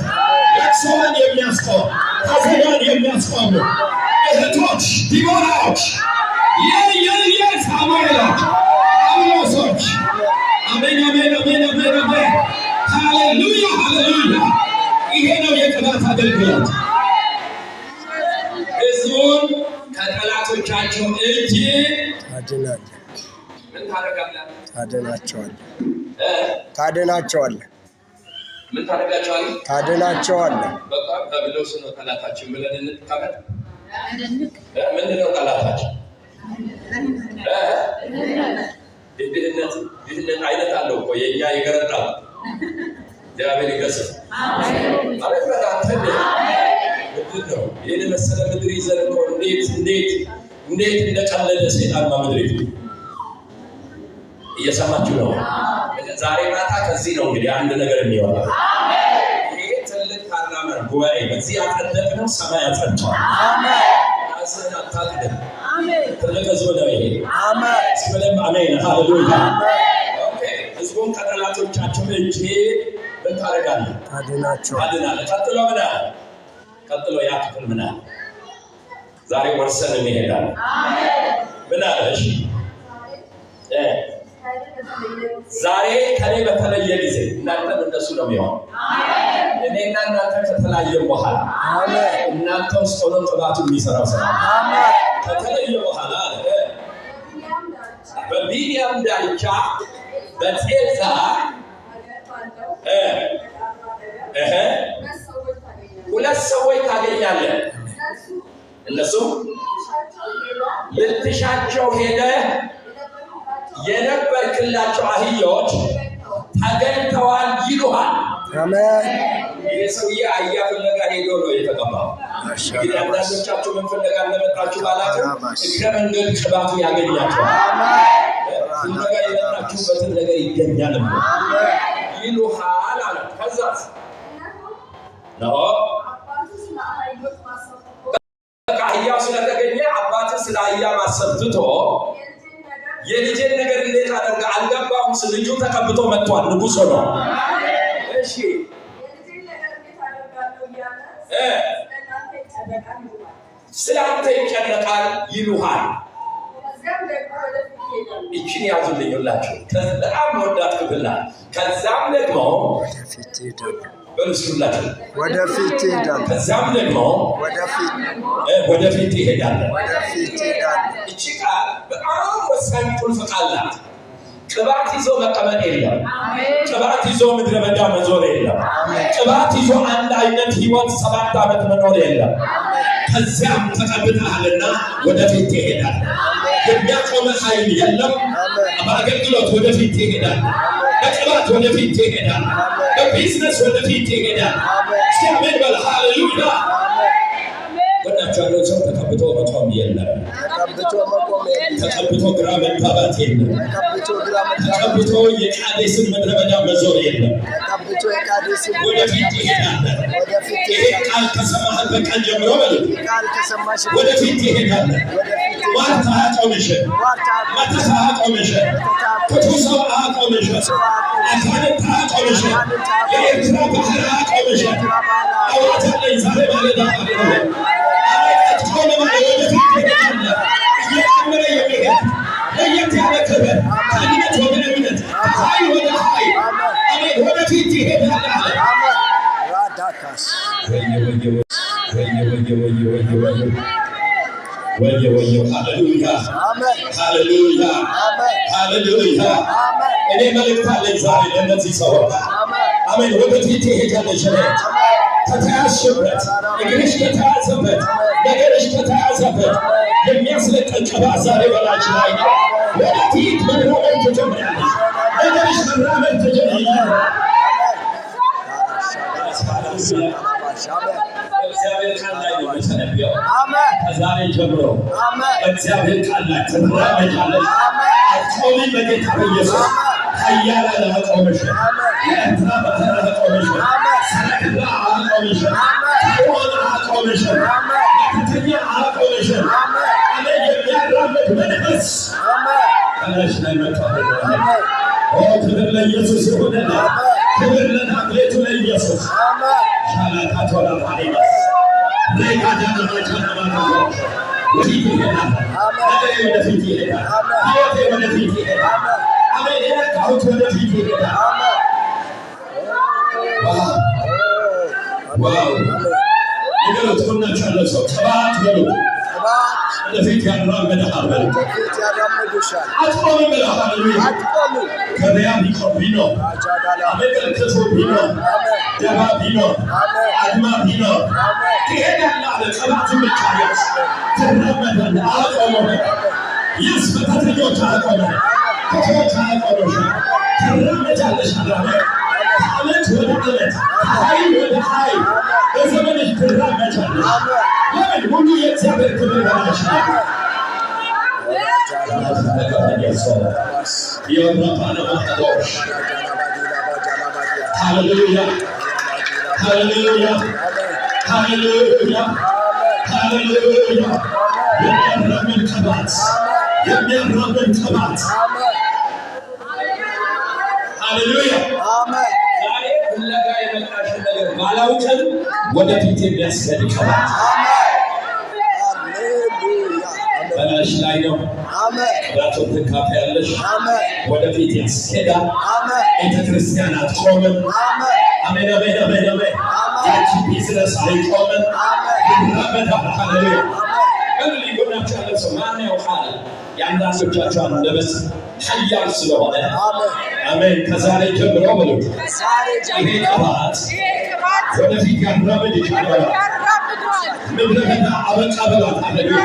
ለቅሶዋን የሚያስቆም ሐዘኗን የሚያስቆም እህቶች፣ ዲቦራዎች፣ ሳሙኤሎች፣ ጳውሎሶች አሜን አሜን አሜን አሜን አሜን ሃሌሉያ ሃሌሉያ። ይሄ ነው የቅባት አገልግሎት። ሕዝቡን ከጠላቶቻቸው እጅ ታድናለህ። ምን ታደርጋለህ? ታድናቸዋለህ። ታድናቸዋለህ። ምን ታደርጋቸዋለህ? ታድናቸዋለህ። በቃ በብሎስ ነው ጠላታችን ብለን እንቀበል። ምንድን ነው ጠላታችን? ድህነት አይነት አለው እኮ የእኛ ይገረጣል። እግዚአብሔር ይገስጽ። ማለት በታተን ምንድን ነው ይህን መሰለ ምድር ይዘን እኮ እንዴት እንደቀለደ ሰይጣን በምድሪቱ እየሰማችሁ ነው። ዛሬ ማታ ከዚህ ነው እንግዲህ አንድ ነገር የሚወጣው። ይሄ ትልቅ ፓርላመንት ጉባኤ በዚህ ያጸደቅነው ሰማይ ያጸድቀዋል። ራስህን አታቅድም። ትልቅ ህዝብ ነው ይሄ። እስኪ በደንብ አሜን ሃሌሉያ። ህዝቡን ከጠላቶቻቸው እጅ ምን ታደርጋለህ? ታድናለህ። ቀጥሎ ምን አለ? ቀጥሎ ያ ክፍል ምን አለ? ዛሬ ወርሰን እንሄዳለን። ምን አለ? እሺ ዛሬ ከኔ በተለየ ጊዜ እናንተም እንደሱ ነው የሚሆነው። እኔና እናንተ ከተለያየ በኋላ እናንተ ውስጥ ሆኖ ቅባቱ የሚሰራው ስራ ከተለየ በኋላ በቢንያም ዳርቻ በቴዛ ሁለት ሰዎች ታገኛለህ። እነሱም ልትሻቸው ሄደህ የነበርክላቸው አህዮች ተገኝተዋል ይሉሃል። አሜን። የሰውዬ አህያ ፍለጋ ሄዶ ነው የተቀባው። እንግዲህ አንዳንዶቻችሁ ምን ፍለጋ እንደመጣችሁ ባላችሁ እግረ መንገድ ቅባቱ ያገኛችኋል። ፍለጋ የመጣችሁበትን ነገር ይገኛል ይሉሃል አለ። ከዛስ ነው አህያው ስለተገኘ አባትህ ስለ አህያ ማሰብ ትቶ የልጄን ነገር እንዴት አደርጋ አልገባውም። ልጁ ተቀብቶ መጥቷል። ንጉሥ ሆኖ እሺ ስላንተ ይጨነቃል ይሉሃል። ይችን ያዙልኝ ሁላችሁ። በጣም ወዳት ክፍል ከዛም ደግሞ በልስላችሁ ወደፊት ይሄዳል። ከዛም ደግሞ ወደፊት ይሄዳል። እቺ ቃል በጣም ወሳኝ ቁልፍ ቃል ናት። ቅባት ይዞ መቀመጥ የለም። ቅባት ይዞ ምድረ በዳ መዞር የለም። ቅባት ይዞ አንድ አይነት ህይወት 7 ዓመት መኖር የለም። ከዚያም ተቀብተሃልና ወደፊት ትሄዳለህ። የሚያቆመ ኃይል የለም። በአገልግሎት ወደፊት ትሄዳለህ። በቅባት ወደፊት ትሄዳለህ። በቢዝነስ ወደፊት ትሄዳለህ። እስቲ አሜን በል። ሃሌሉያ። ወዳቻለው ሰው ተቀብቶ መቆም የለም። ተቀብቶ ግራ መጋባት የለም። ተቀብቶ የቃዴስን ምድረ በዳ መዞር የለም። ወደፊት ትሄዳለህ። ይሄ ቃል ከሰማህበት ቀን ጀምሮ ወደፊት ትሄዳለህ። ዋርታ አያቆምሽም። መተት አያቆምሽም። ክፉ ሰው አያቆምሽም። አጋንንት አያቆምሽም። የኤርትራ ባህር አያቆምሽም። አዋታለኝ ዛሬ ማለዳ እየጨመረ የሚሄድ ለየት ያለ ክብር ከእምነት ወደ እምነት ከኃይል ወደ ኃይል አሜን ወደፊት ይሄዳል። ወየ ሃሌሉያ ሃሌሉያ ሃሌሉያ። እኔ መልእክት አለኝ ዛሬ ለእነዚህ ሰዎች አሜን። ወደፊት ትሄጃለሽ። ከተያዝሽበት እግርሽ ከተያዘበት ነገርሽ ከተያዘበት የሚያስለቀቅ ቅባት ዛሬ በላችሁ ላይ ነው። ወደፊት መራመድ ትጀምሪያለሽ። ነገርሽ መራመድ ትጀምሪያለሽ። እግዚአብሔር ቃል ላይ ነው የምትነቢያው። ከዛሬ ጀምሮ እግዚአብሔር ቃል ላይ ትራመጃለሽ። አትቆሚም። በጌታ በኢየሱስ ኃያላን አያቆምሽም። የኤርትራ ባህር አያቆምሽም። ሰረገላ አያቆምሽም። ታይዋን አያቆምሽም። ከተኛ አያቆምሽም። አሜን። የሚያራምድ መንፈስ ከላይሽ ላይ መጥቷል። ክብር ለኢየሱስ ይሁንልህ። ክብር ለናዝሬቱ ለኢየሱስ። ሻላካቶላ ፓሪማስ ሬጋዳና ማቻናማቶ ወደፊት ይሄዳል። ነገሬ ወደፊት ይሄዳል። ሕይወቴ ወደፊት ይሄዳል። አሜን። የነካሁት ወደፊት ይሄዳል። ዋው ነገሮች ሆናችሁ ያለ ሰው ቅባት በሉት። ወደፊት ያራምድሃል በሉት። አትቆምም ብለሃል። ሃሌሉያ። ገበያ ቢኖር አመልክቶ ቢኖር ደባ ቢኖር አድማ ቢኖር ትሄዳለህ አለ። ቅባቱ ብቻ ያዝ። ትራመዳለህ። አያቆምህም። ያዝ። በተተኞች አያቆምህም። ክፉዎች አያቆሙሽም። ትራመጃለሽ አለ። ከዓመት ወደ ዓመት ከኃይል ወደ ኃይል በዘመንሽ ትራመጃለሽ። ለምን? ሁሉ የእግዚአብሔር ክብር በላይሽ ነው። ሃሌሉያ ሃሌሉያ ሃሌሉያ ሃሌሉያ። የሚያራምድ ቅባት የሚያራምድ ቅባት ሃሌሉያ። ዛሬ ፍለጋ የመጣሽን ነገር ባላውቅም ወደፊት የሚያስገድ ቅባት በላይሽ ላይ ነው። ቅባቱን ትካፈያለሽ። ወደፊት ያስኬዳል። ቤተክርስቲያን አትቆምም። አሜን አሜን አሜን አሜን። ያቺ ቢዝነስ አይቆምም። ይራመዳል። ሃሌሉያ። እንግዲህ ጎናችሁ ያለ ሰው ማን ያውቃል? የአንዳንዶቻችሁ አንደበት ኃያል ስለሆነ አሜን። ከዛሬ ጀምሮ በሉት ይሄ ቅባት ወደፊት ያራምድ ይችላል። ምድረ በዳ አበቃ በሏት። ሃሌሉያ።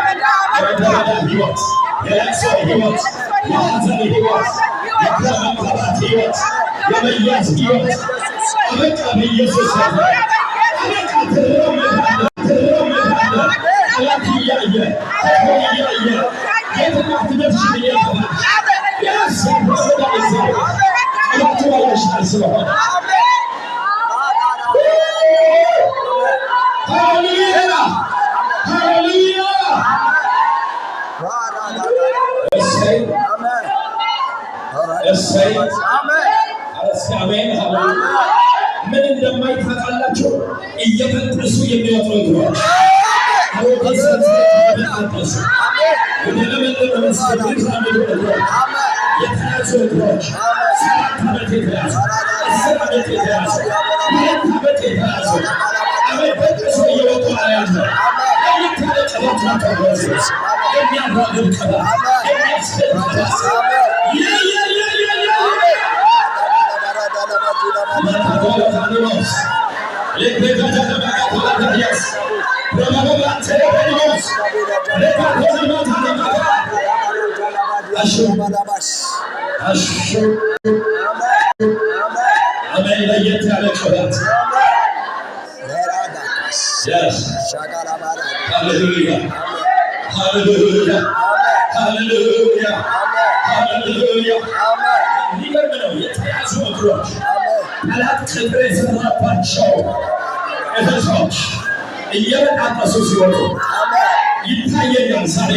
የምድረ በዳ ሕይወት፣ የለቅሶ ሕይወት፣ የሐዘን ሕይወት፣ የግራ መጋባት ሕይወት፣ የመያዝ ሕይወት አበቃ በኢየሱስ ስም አበቃ ጠላት እያየ የትና ትደርሽ ስለሆነ ሃሌሉያ ሃሌሉያ እሰይ አሜን ሃሌሉያ ምን እንደማይታወቃላችሁ እየበጠሱ የሚወጡ እግሮች አሜን ለየት ያለ ቅባት ሃሌሉያ ሃሌሉያ ሃሌሉያ ሃሌሉያ ይገርም ነው የተያዙ እግሮች ጠላት ቅጥር የሰራባቸው እህቶች እየበጣጠሱ ሲወጡ ይታየኛል ዛሬ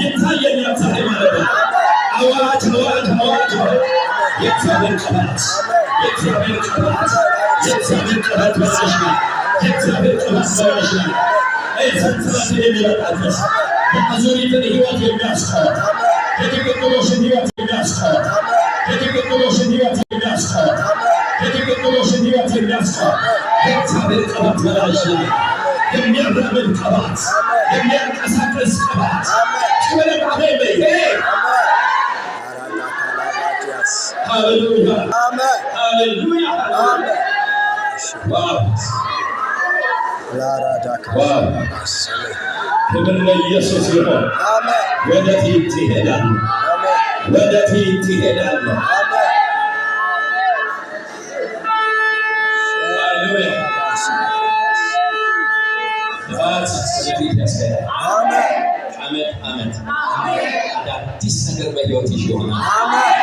ይታየኛል ዛሬ ማለት ነው አዋጅ አዋጅ አዋጅ የእግዚአብሔር ቅባት የእግዚአብሔር ቅባት የእግዚአብሔር ቅባት በላሽና የእግዚአብሔር ቅባት በላሽና ሰንሰለትን የሚበጣጠስ የአዙሪትን ሕይወት የሚያስታወቅ የድግግሞሽን ሕይወት የሚያስታወቅ የድግግሞሽን ሕይወት የሚያስታወቅ የድግግሞሽን ሕይወት የሚያስታወቅ የእግዚአብሔር ቅባት በላሽና የሚያራምድ ቅባት የሚያንቀሳቅስ ቅባት ስበለም አሜን በይ ሃሌሉያ አሜን ሃሌሉያ አሜን ዋው ዋው ክብር ለኢየሱስ ይሁን አሜን ወደፊት ይሄዳል አሜን ወደፊት ይሄዳል አሜን ሃሌሉያ ወደፊት ያስሄዳል አሜን አሜን አዲስ ነገር በሕይወትሽ ይሆናል አሜን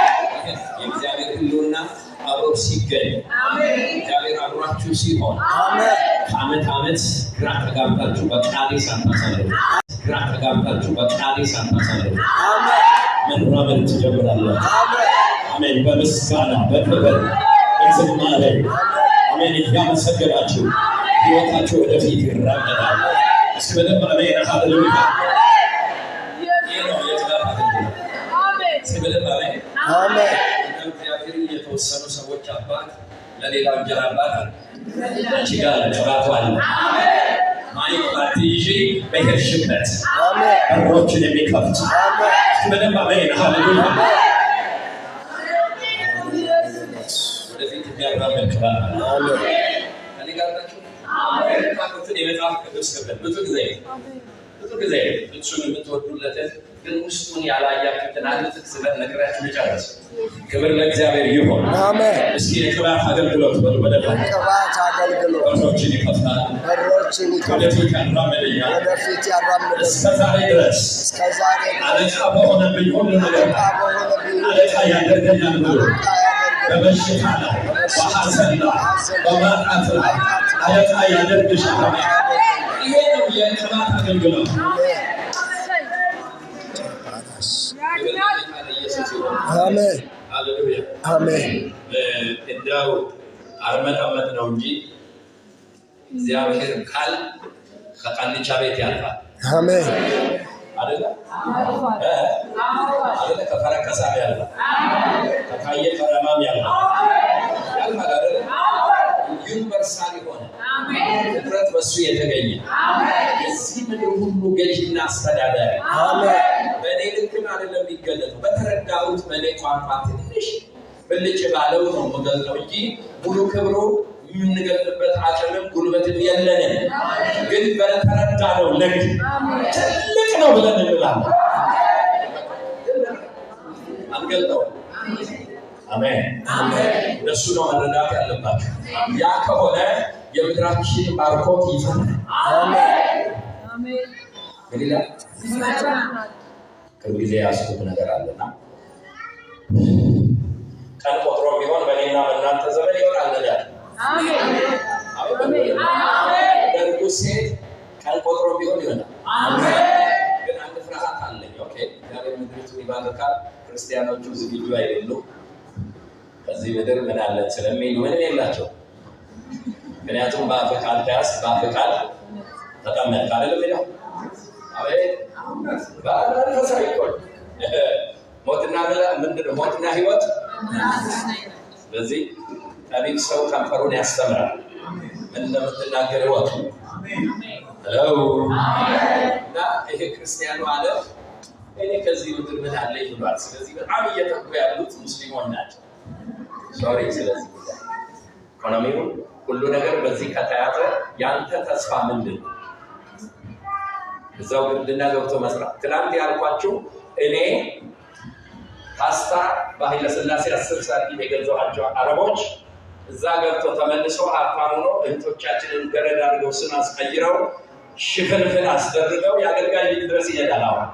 የእግዚአብሔር ሁሉና አብሮ ሲገኝ እግዚአብሔር አብሯችሁ ሲሆን ከዓመት ዓመት ግራ ተጋብታችሁ በቃሌ ሳታሳልፉ መራመድ ትጀምራላችሁ። አሜን። በምስጋና በክብር በዝማሬ አሜን እያመሰገናችሁ ሕይወታችሁ ወደፊት ይራመዳል። እስኪ በደንብ አሜን ሃሌሉያ አሜን። የተወሰኑ ሰዎች አባት ለሌላው እንጀራ አባት አንቺ ጋር ለቅባቱ አለ ማይክ ባትይዢ በሄድሽበት በሮችን የሚከፍት በደንብ አሜን ሃሌሉያ ወደፊት የሚያራምድ ቅባት ከእኔ ጋር ናችሁ። የመጽሐፍ ቅዱስ ክፍል ብዙ ጊዜ እሱን የምትወዱለትን ግን ውስጡን ያላያችሁትን አንድ ጥቅስ ነግራችሁ ልጨርስ። ክብር ለእግዚአብሔር ይሁን። አሜን። እስኪ የቅባት አገልግሎት በደንብ ቅባት አገልግሎት በሮችን ይከፍታል፣ ወደፊት ያራምደኛል። እስከ ዛሬ ድረስ አለቃ በሆነብኝ ሁሉ ነገር አለቃ ያደርገኛል ብሎ በበሽታ ላይ በሐዘን ላይ በማጣት ላይ አለቃ ያደርግሻል። ይሄ ነው የቅባት አገልግሎት። አሜን አሜን። እንደው አርመጣመጥ ነው እንጂ እግዚአብሔር ካል ከቃልቻ ቤት ያልፋል። አሜን አይደለ አይደለ ከፈረከሳ ያልፋል። ከካየ ከረማም ያልፋል አይደለ ዩኒቨርሳል ሆነ ፍጥረት በሱ የተገኘ የዚህ ምድር ሁሉ ገዥና አስተዳዳሪ በእኔ ልክም አይደለም የሚገለጠው በተረዳሁት በእኔ ቋንቋ ትንሽ ብልጭ ባለው ነው የምገልጠው እንጂ ሙሉ ክብሩ የምንገልጥበት አቅምም ጉልበትም የለንም። ግን በተረዳነው ልክ ትልቅ ነው ብለን እንላለን። አንገልጠው አሜን አሜን። እሱ ነው መረዳት ያለባችሁ። ያ ከሆነ የምድራችን ባርኮት ይፈናል። አሜን አሜን። እንግዲህ ከጊዜ ያስኩት ነገር አለና ቀን ቆጥሮ ቢሆን በእኔና በእናንተ ዘመን ይሆናል ነገር። አሜን አሜን። ደርጉ ሴት ቀን ቆጥሮ ቢሆን ይሆናል። አሜን። ግን አንድ ፍርሃት አለኝ። ኦኬ እግዚአብሔር ምድሪቱን ይባርካል። ክርስቲያኖቹ ዝግጁ አይደሉም። ከዚህ ምድር ምን አለ ስለሚሉ ምንም የላቸው። ምክንያቱም በአፍቃድ ተያዝ በአፍቃድ ተቀመጥ አይደለም ይላል። አቤት ባለፈሳይ ቆይ ሞትና ምንድነው? ሞትና ህይወት። ስለዚህ ጠቢብ ሰው ከንፈሩን ያስተምራል። ምን እንደምትናገር ወጥ ሄሎ እና ይሄ ክርስቲያኑ አለ እኔ ከዚህ ምድር ምን አለ ይሏል። ስለዚህ በጣም እየተኩ ያሉት ሙስሊሞች ናቸው። ሶሪ ስለዚህ ኢኮኖሚው ሁሉ ነገር በዚህ ከተያዘ ያንተ ተስፋ ምንድን ነው? እዛው ግድና ገብቶ መስራት። ትናንት ያልኳችሁ እኔ ፓስታ በኃይለ ሥላሴ 10 ሳንቲም የገዛኋቸው አረቦች እዛ ገብተው ተመልሰው ሀብታም ሆነው እህቶቻችንን ገረድ አድርገው ስም አስቀይረው ሽፍንፍን አስደርገው የአገልጋይ ልጅ ድረስ ይሄዳል። አሁን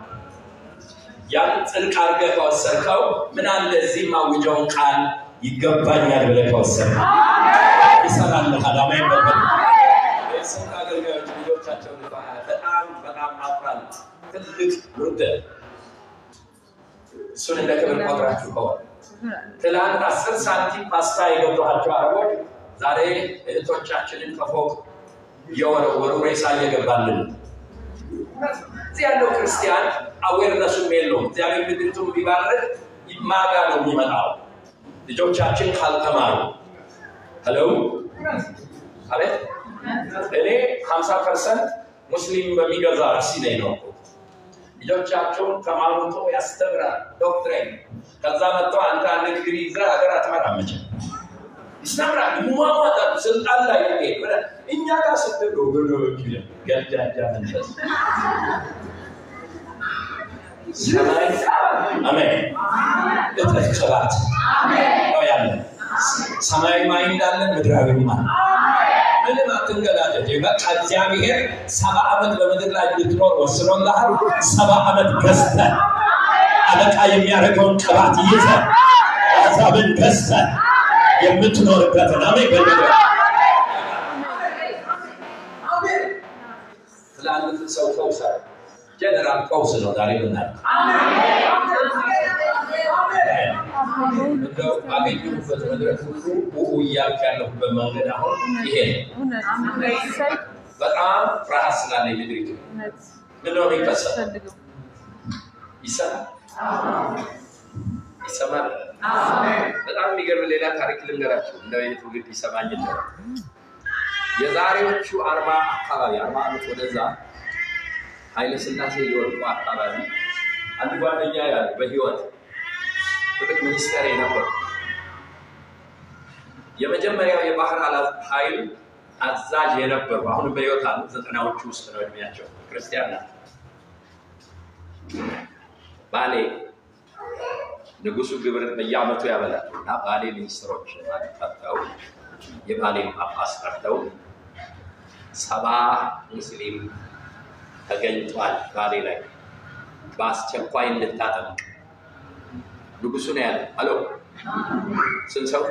ያን ጽድቅ አድርገህ ከወሰድከው ምን አለ እዚህ ማውጃውን ቃል ይገባኛል ብለህ ከወሰድከው ይሰራልሃል። አሜን በል። የስንት አገልጋዮች ልጆቻቸውን በጣም አፍራል። ትልቅ ውርደት። እሱን እንደ ክብር ቆጥራችሁ ከሆነ ትላንት 10 ሳንቲም ፓስታ የገዛኋቸው አረቦች ዛሬ እህቶቻችንን ከፎቅ የወረወሩ ሬሳ እየገባልን። እዚህ ያለው ክርስቲያን አዌርነሱም የለውም። እግዚአብሔር ምድሪቱን ቢባርክ ማጋ ነው የሚመጣው ልጆቻችን ካልተማሩ። ሄሎ አቤት። እኔ 50% ሙስሊም በሚገዛ እርሲ ነኝ ነው። ልጆቻቸውን ተማሩቶ ያስተምራል ዶክትሬን። ከዛ መጥተው አንተ አንድ ዲግሪ ይዘህ ሀገር አትመራም። ይስተምራል ይሟሟታል። ስልጣን ላይ ይሄድ ብለህ እኛ ጋር ስትሉ ወገኖች ይላል ገጃጃ መንፈስ ሰማይ አሜን እጥቅባት ነው ያለ ሰማያዊ ማይ እንዳለ ምድራዊ ማይ ምንም አትንገላጀት። በቃ እግዚአብሔር 70 ዓመት በምድር ላይ እንድትኖር ወስኖልሃል። 70 ዓመት ገዝተህ አለቃ የሚያደርገውን ቅባት ይዘህ ሀሳብን ገዝተህ የምትኖርበትን አሜን በልበ ትላልቅ ሰው ፈውሳ ጀነራል ፈውስ ነው ዛሬ ምናል እንደው አገኘሁበት መድረክ ሁሉ እያልኩ ያለሁበት መንገድ አሁን ይሄ በጣም ፍርሃት ስላለ ምድሪቱ ምንድን ነው የሚከሰተው? ይሰማል። በጣም የሚገርም ሌላ ታሪክ ልንገራችሁ። እንደው የትውልድ ይሰማኝ ነው። የዛሬዎቹ 40 ዓመት ወደዛ ኃይለ ሥላሴ ሊወድቁ አካባቢ አንድ ጓደኛ ያለ በህይወት ትልቅ ሚኒስተር የነበሩ የመጀመሪያው የባህር ኃይል አዛዥ የነበሩ አሁን በህይወት አሉ። 90ዎቹ ውስጥ ነው እድሜያቸው። ክርስቲያን ናቸው። ባሌ ንጉሱ ግብር በየዓመቱ ያበላሉ እና ባሌ ሚኒስትሮች ጠርተው የባሌን ጳጳስ ጠርተው 70 ሙስሊም ተገኝቷል ባሌ ላይ በአስቸኳይ እንድታጠምቅ ንጉሱ ነው ያለ። አሎ ስንት ሰው?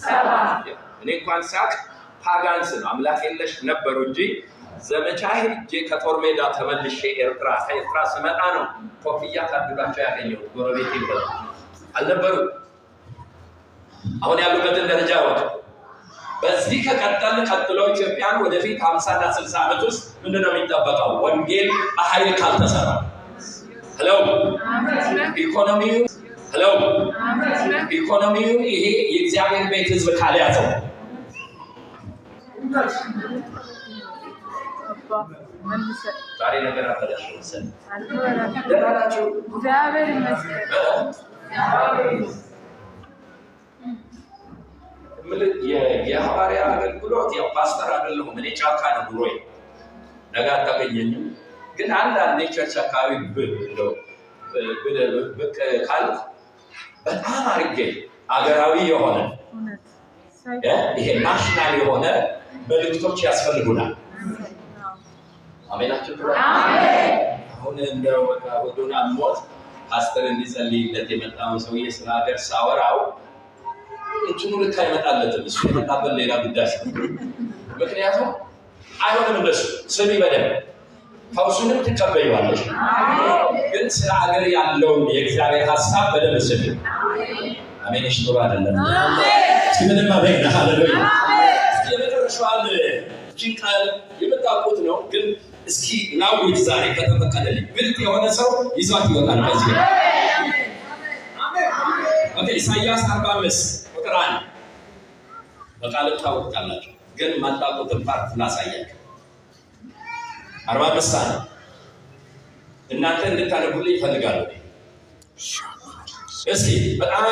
7 እኔ እንኳን ሳቅ ፓጋንስ ነው አምላክ የለሽ ነበሩ እንጂ ዘመቻ ሄጄ ከጦር ሜዳ ተመልሼ ኤርትራ ስመጣ ነው ኮፍያ ካድሏቸው ያገኘው። ጎረቤት ይበሉ አልነበሩ። አሁን ያሉበትን ደረጃ ወጥ በዚህ ከቀጠል ቀጥሎ ኢትዮጵያን ወደፊት 50 እና 60 ዓመት ውስጥ ምንድነው የሚጠበቀው? ወንጌል በኃይል ካልተሰራ ሄሎ ኢኮኖሚው ሄሎ ኢኮኖሚው ይሄ የእግዚአብሔር ቤት ህዝብ ካልያዘው ዛሬ ነገር አፈለሽን ደራላችሁ እግዚአብሔር ይመስገን። የሐዋርያ አገልግሎት ያው ፓስተር አይደለሁም እኔ ጫካ ነው ኑሮዬ። ነገ አታገኘኝም። ግን አንዳንዴ ቸርች አካባቢ ብቅ ካልኩ በጣም አድርጌ አገራዊ የሆነ ይሄ ናሽናል የሆነ መልእክቶች ያስፈልጉናል። አሜናችሁ። አሁን እንደው ወዶና ሞት ፓስተር እንዲጸልይለት የመጣው ሰውዬ ስለ ሀገር ሳወራው እንትኑ ልክ አይመጣለትም። እሱ የመጣበት ሌላ ጉዳይ ነው። ምክንያቱም አይሆንም እንደሱ ስሚ በደንብ ፈውሱንም ትቀበይዋለሽ፣ ግን ስለ ሀገር ያለውን የእግዚአብሔር ሀሳብ በደንብ ስሚ። አሜን። ሽቶራ አይደለም ምንም አሜን። ሃሌሉያ። የመጨረሻዋን ቃል የምታውቁት ነው፣ ግን እስኪ ላውጅ ዛሬ ከተፈቀደልኝ። ብልጥ የሆነ ሰው ይዟት ይወጣል። በዚህ ኦኬ። ኢሳይያስ 45 ቁጥር 1 በቃል ታውቃላችሁ፣ ግን ማጣቁትን ፓርት ላሳያችሁ። 45 ነው። እናንተ እንድታነቡልኝ ይፈልጋለሁ። እስኪ በጣም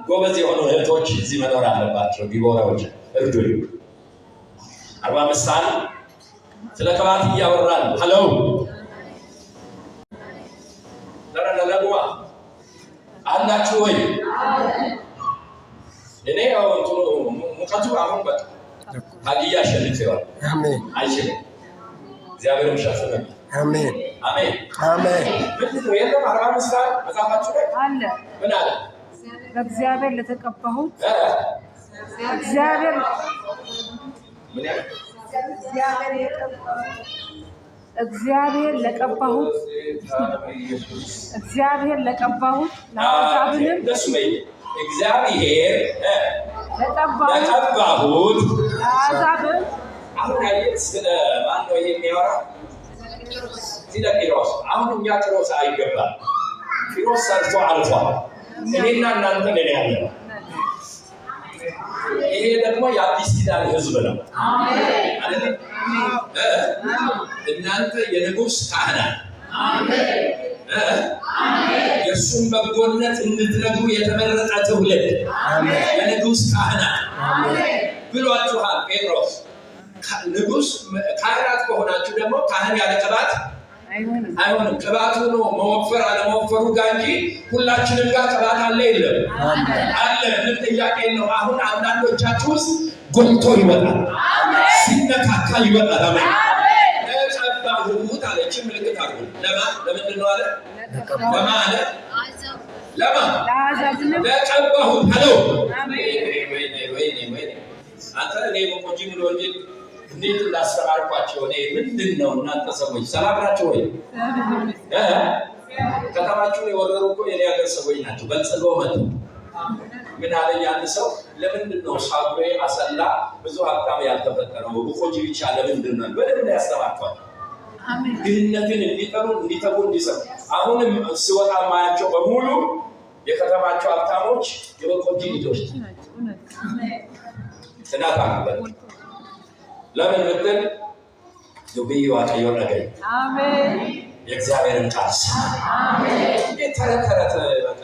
ጎበዝ የሆኑ እህቶች እዚህ መኖር አለባቸው። ዲቦራዎች እርዱኝ። 45 ስለ ቅባት እያወራን ሄሎ ለረለለዋ አላችሁ ወይ? እኔ ያው ሙቀቱ አሁን በቃ ሀዲያ ሸልፌዋል። አሜን። አይችልም እግዚአብሔር ይሻፈነ። አሜን አሜን አሜን። ምንድነው የለም 45 መጽሐፋችሁ ላይ አለ። ምን አለ? በእግዚአብሔር ለተቀባሁት እግዚአብሔር ምን ያለ እግዚአብሔር ለቀባሁት ለአሕዛብንም እግዚአብሔር ለቀባሁት ለአሕዛብም አሁን ያየት ስለ ማን ነው የሚያወራ? ስለ ቂሮስ። አሁን እኛ ቂሮስ አይገባም። ቂሮስ ሰርቶ አልፏል። እኔና እናንተ ነን ያለነው። ይሄ ደግሞ የአዲስ ኪዳን ሕዝብ ነው። አሜን። እናንተ የንጉሥ ካህናት፣ የእሱን በጎነት እንድትነግሩ የተመረጠ ትውልድ፣ የንጉሥ ካህናት ብሏችኋል ጴጥሮስ። ንጉሥ ካህናት ከሆናችሁ ደግሞ ካህን ያለ ቅባት አይሆንም። ቅባቱ ነው መወፈር አለመወፈሩ ጋር እንጂ ሁላችንም ጋር ቅባት አለ የለም? አለ። ምን ጥያቄ ነው? አሁን አንዳንዶቻችሁ ውስጥ ጎልቶ ይወጣል፣ ሲነካካ ይወጣል። አሜን። ለቀባሁት አለች። ምልክት አድርጉ። ለምንድን ነው አለ? ለማ አለ? ለማ ለቀባሁት አለው። ወይኔ አንተ እኔ በቆጂ ብሎ እንጂ እንዴት ላስተማርኳቸው? እኔ ምንድን ነው እናንተ ሰዎች ሰላም ናቸው ወይ? ከተማችሁን የወረሩ እኮ የኔ ሀገር ሰዎች ናቸው። በልጽገው መጡ። ምን አለኝ አንድ ሰው፣ ለምንድን ነው ሳጉሬ አሰላ ብዙ ሀብታም ያልተፈጠረው? በቆጂ ብቻ ለምንድን ነው? በደንብ ያስተማርኳቸው ድህነትን እንዲጠሉ እንዲተጉ እንዲሰሩ። አሁንም ስወጣ ማያቸው በሙሉ የከተማቸው ሀብታሞች የበቆጂ ልጆች እናት አሉበት። ለምን ምትል ዱብዩ አቀየው ነገር አሜን። የእግዚአብሔርን ቃል አሜን። የተረከረተ በቃ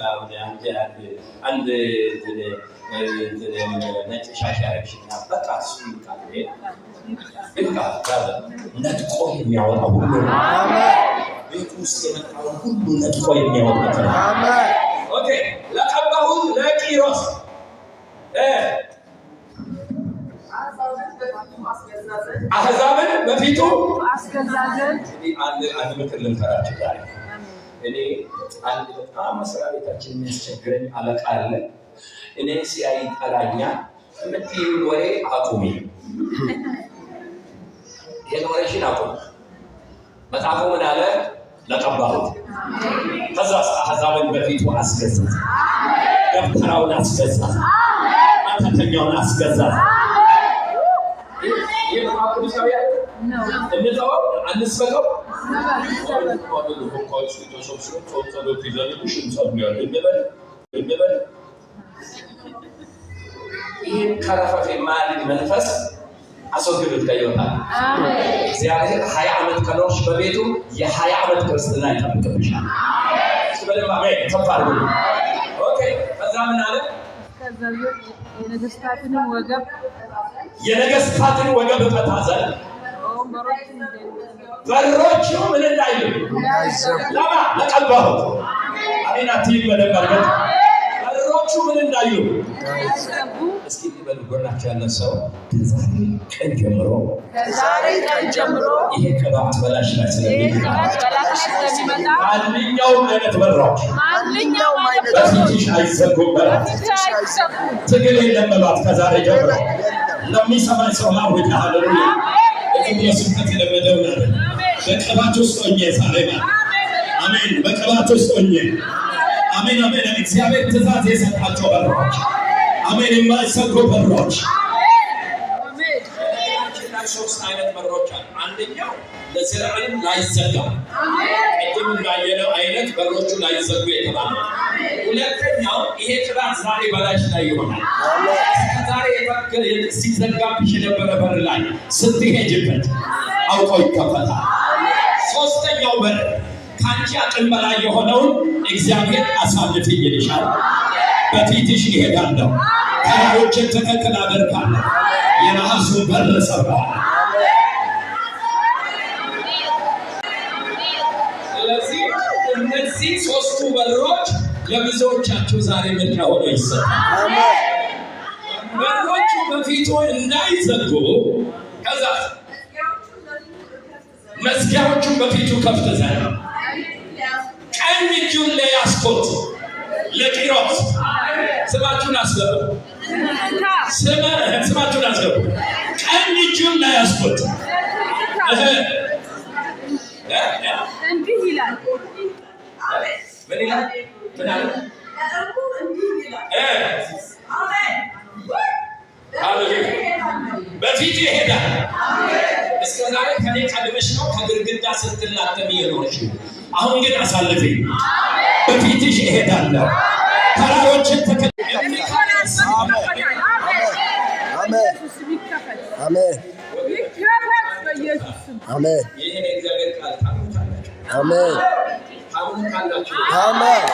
አንድ ነጭ ሻሽ ያረግሽና በቃ እሱ ቃል ነጥቆ የሚያወጣ ሁሉ ቤት ውስጥ የመጣውን ሁሉ ነጥቆ የሚያወጣ ኦኬ። ለቀባሁት ለቂሮስ አሕዛብን በፊቱ አስገዛዘን። አንድ ምክር ልምከራችሁ ዛሬ። እኔ አንድ በጣም መስሪያ ቤታችን የሚያስቸግረኝ አለቃ አለ። እኔ ሲያይ ጠላኛል። የምትይው ወሬ አቁሚ፣ ይሄን ወሬሽን አቁሚ። መጽሐፉ ምን አለ? ለቀባሁት። ከዛ አሕዛብን በፊቱ አስገዛዘን። ደብተራውን አስገዛዘን፣ ማተተኛውን አስገዛዘን። እንተወው አንስበከው ይህን ከረፈፍ የማያድግ መንፈስ አስወግዱት ከሕይወታችሁ። እግዚአብሔር 20 ዓመት ከኖርሽ በቤቱ የ20 ዓመት ክርስትና ይጠብቅብሻል። በደንብ አሜን። ከፍ አድርጉ። ኦኬ። ከዛ ምን አለ? የነገስታትን ወገብ እፈታ ዘንድ በሮቹ ምን እንዳይሉ ለማ ለቀባሁት። አሜን። አትይም በደንብ አድርገን በሮቹ በሮቹ ምን እንዳዩ እስኪ በልጎናቸው ያለ ሰው ከዛሬ ቀን ጀምሮ ይሄ ቅባት በላሽ ላይ ስለሚመጣ ማንኛውም አይነት በሮች በፊትሽ አይዘጉም። ትግል የለም በሏት ከዛሬ ጀምሮ ለሚሰማኝ ሰው ላውጅ። ሃሌሉያ! ስብከት የለመደው ነው። በቅባት ውስጥ ሆኜ ዛሬ አሜን፣ በቅባት ውስጥ ሆኜ አሜን አሜን። እግዚአብሔር ትእዛዝ የሰጣቸው በሮች አሜን፣ የማይሰጉ በሮች አሜን። ሶስት አይነት በሮች አሉ። አንደኛው ለዘላለም ላይዘጋ ቅድም እንዳየነው አይነት በሮቹ ላይዘጉ የተባለ። ሁለተኛው ይሄ ቅባት ዛሬ በላሽ ላይ ይሆናል። ዛሬ ሲዘጋብሽ የነበረ በር ላይ ስትሄጅበት አውቆ ይከፈታል። ሶስተኛው በር ከአንቺ አቅም በላይ የሆነውን እግዚአብሔር አሳልፍ ይልሻል። በፊትሽ ይሄዳለሁ፣ ተራሮችን ትክክል አደርጋለሁ፣ የነሐሱን በር ሰብረዋል። ስለዚህ እነዚህ ሶስቱ በሮች ለብዙዎቻችሁ ዛሬ ምድር ሆኖ ይሰጣል። በሮቹ በፊቱ እንዳይዘጉ ከዛ መዝጊያዎቹን በፊቱ ከፍት ዘንድ ቀኝ እጁን ለያስቆት ለቂሮስ ስማችሁን አስገቡ። ስማችሁን አስገቡ። ቀኝ እጁን ለያስቆት እንዲህ ይላል። ምን ይላል? ምን አለ? በፊት ይሄዳል። እስከ ዛሬ ከኔ ቀድመሽ ነው ከግድግዳ ስትላተም የኖርሽ። አሁን ግን አሳልፈኝ፣ በፊትሽ እሄዳለሁ፣ ተራሮችን አሜን አሜን። ይሄን እግዚአብሔር ቃል ታምኑታላችሁ? አሜን ታምኑታላችሁ? አሜን።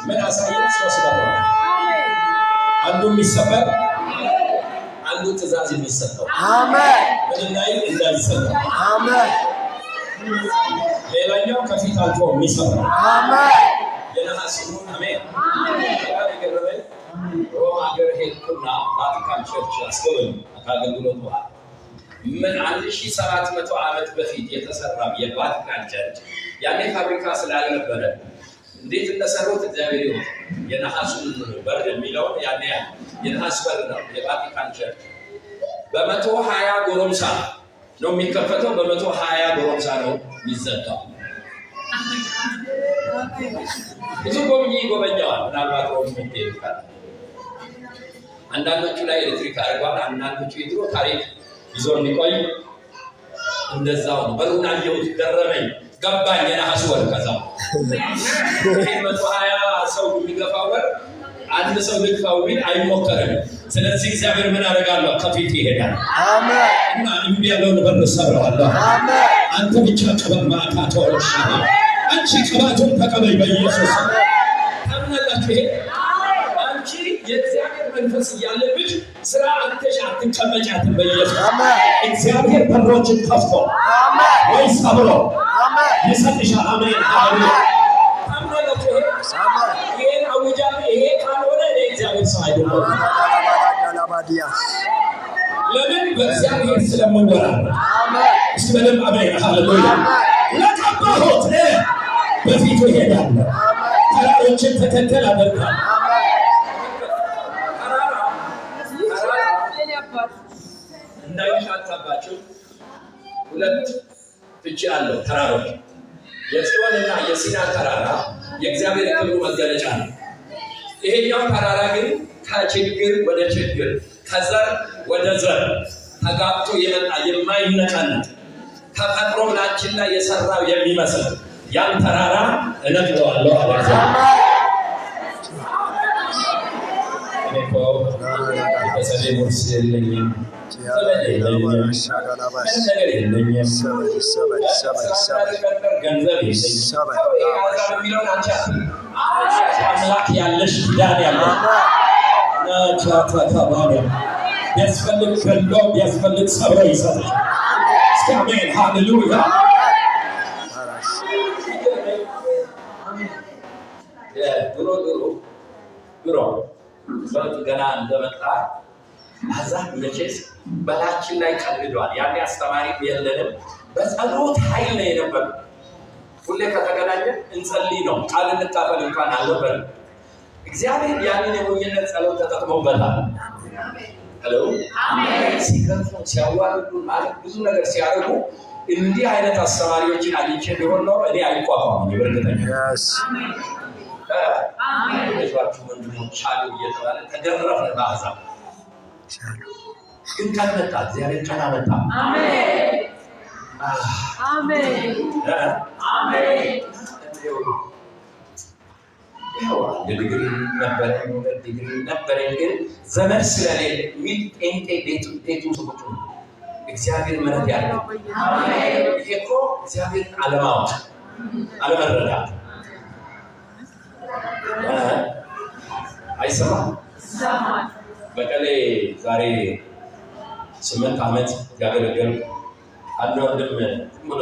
ምን አሳየን? ሶስት በሮች፣ አንዱ የሚሰበር፣ አንዱ ትእዛዝ የሚሰጠው አሜን፣ ምን ላይ እንዳይሰጠው አሜን፣ ሌላኛው ከፊት አልፎ የሚሰበር አሜን፣ የነሐሱ አሜን። ገረበኝ ሮማ ሀገር ሄድኩና ቫቲካን ቸርች አስጎበኝ ከአገልግሎት በኋላ ምን 1700 ዓመት በፊት የተሰራ የቫቲካን ቸርች ያኔ ፋብሪካ ስላልነበረ እንዴት እንደሰሩት እግዚአብሔር ይሁን። የነሐሱን በር የሚለውን ያኔ የነሐስ በር ነው የቫቲካን ቸርች። በ120 ጎረምሳ ነው የሚከፈተው፣ በ120 ጎረምሳ ነው የሚዘጋው። ብዙ ጎብኚ ይጎበኘዋል። ምናልባት ጎብኚ ይሄዳል። አንዳንዶቹ ላይ ኤሌክትሪክ አድርጓል። አንዳንዶቹ የድሮ ታሪክ ይዞ የሚቆይ እንደዛው ነው። በሩን አየሁት፣ ገረመኝ፣ ገባኝ። የነሐሱ ወር ከዛው 120 ሰው የሚገፋው ወር አንድ ሰው ልግፋው ቢል አይሞከርም። ስለዚህ እግዚአብሔር ምን አደርጋለሁ? ከፊት ይሄዳል። አሜን። እና እምቢ ያለውን በር ሰብረዋለሁ። አሜን። አንተ ብቻ ቅባት ማካቶ ወርሽ አንቺ ቅባቱን ተቀበይ በኢየሱስ ስም። ታምናላችሁ? ይሄ አንቺ የእግዚአብሔር መንፈስ እያለብሽ ስራ አንተሽ አትቀመጫትም በኢየሱስ ስም። እግዚአብሔር በሮችን ከፍቶ ወይ ሰብሮ ይሰጥሻል። አሜን አሜን። ታምናላችሁ? ይሄን አውጃለሁ። ይሄ ካልሆነ እግዚአብሔር ሰው አይደለም። ለምን? በእግዚአብሔር ስለምወራ። እስኪ በደንብ አሜን ሃሌሉያ። ለቀባሁት በፊቱ እሄዳለሁ፣ ተራሮችን ተከተል አደርጋለሁ። እንዳይሻታባችሁ ሁለት ፍቺ አለው ተራሮች። የጽዮንና የሲና ተራራ የእግዚአብሔር ክብሩ መገለጫ ነው። ይሄኛው ተራራ ግን ከችግር ወደ ችግር ከዘር ወደ ዘር ተጋብቶ የመጣ የማይነቃነቅ ተፈጥሮ ላችን ላይ የሰራው የሚመስል ያን ተራራ እነግረዋለሁ አለ እግዚአብሔር። እኔኮ የተሰሌ ሙርስ የለኝም፣ ገንዘብ አምላክ ያለሽ ኪዳን ያለ ቢያስፈልግ ገሎ ቢያስፈልግ ሰብሮ ይሰጥሻል። እስኪ አሜን ሃሌሉያ። ድሮ ገና እንደመጣ አዛብ መቼስ በላችን ላይ ቀልዷል። ያኔ አስተማሪም የለንም። በጸሎት ኃይል ነው የነበር። ሁሌ ከተገናኘን እንጸልይ ነው፣ ቃል እንካፈል እንኳን አልነበረም። እግዚአብሔር ያንን የሞኝነት ጸሎት ተጠቅሞበታል። ሄሎ አሜን። ሲገርሙ ሲያዋርዱ ማለት ብዙ ነገር ሲያደርጉ እንዲህ አይነት አስተማሪዎችን አግኝቼ ቢሆን ነው እኔ አይቋቋም ይበርግተኛ አሜን። ለዛችሁ ወንድሞች ቻሉ እየተባለ ተገረፈ በአሕዛብ ግን ካልመጣ እግዚአብሔር ቃል አመጣ። አሜን አሜን አሜን። ያው ዲግሪ ነበረኝ ግን ዘመን ስለሌለ ሚል ጤንጤ ቤቱ ሰቦች እግዚአብሔር ምሕረት ያለው አሜን። ይሄ እኮ እግዚአብሔር አለማወቅ አለመረዳት አይሰማም። በቀሌ ዛሬ 8 ዓመት ያገለገል አንድ ወንድም ሙሉ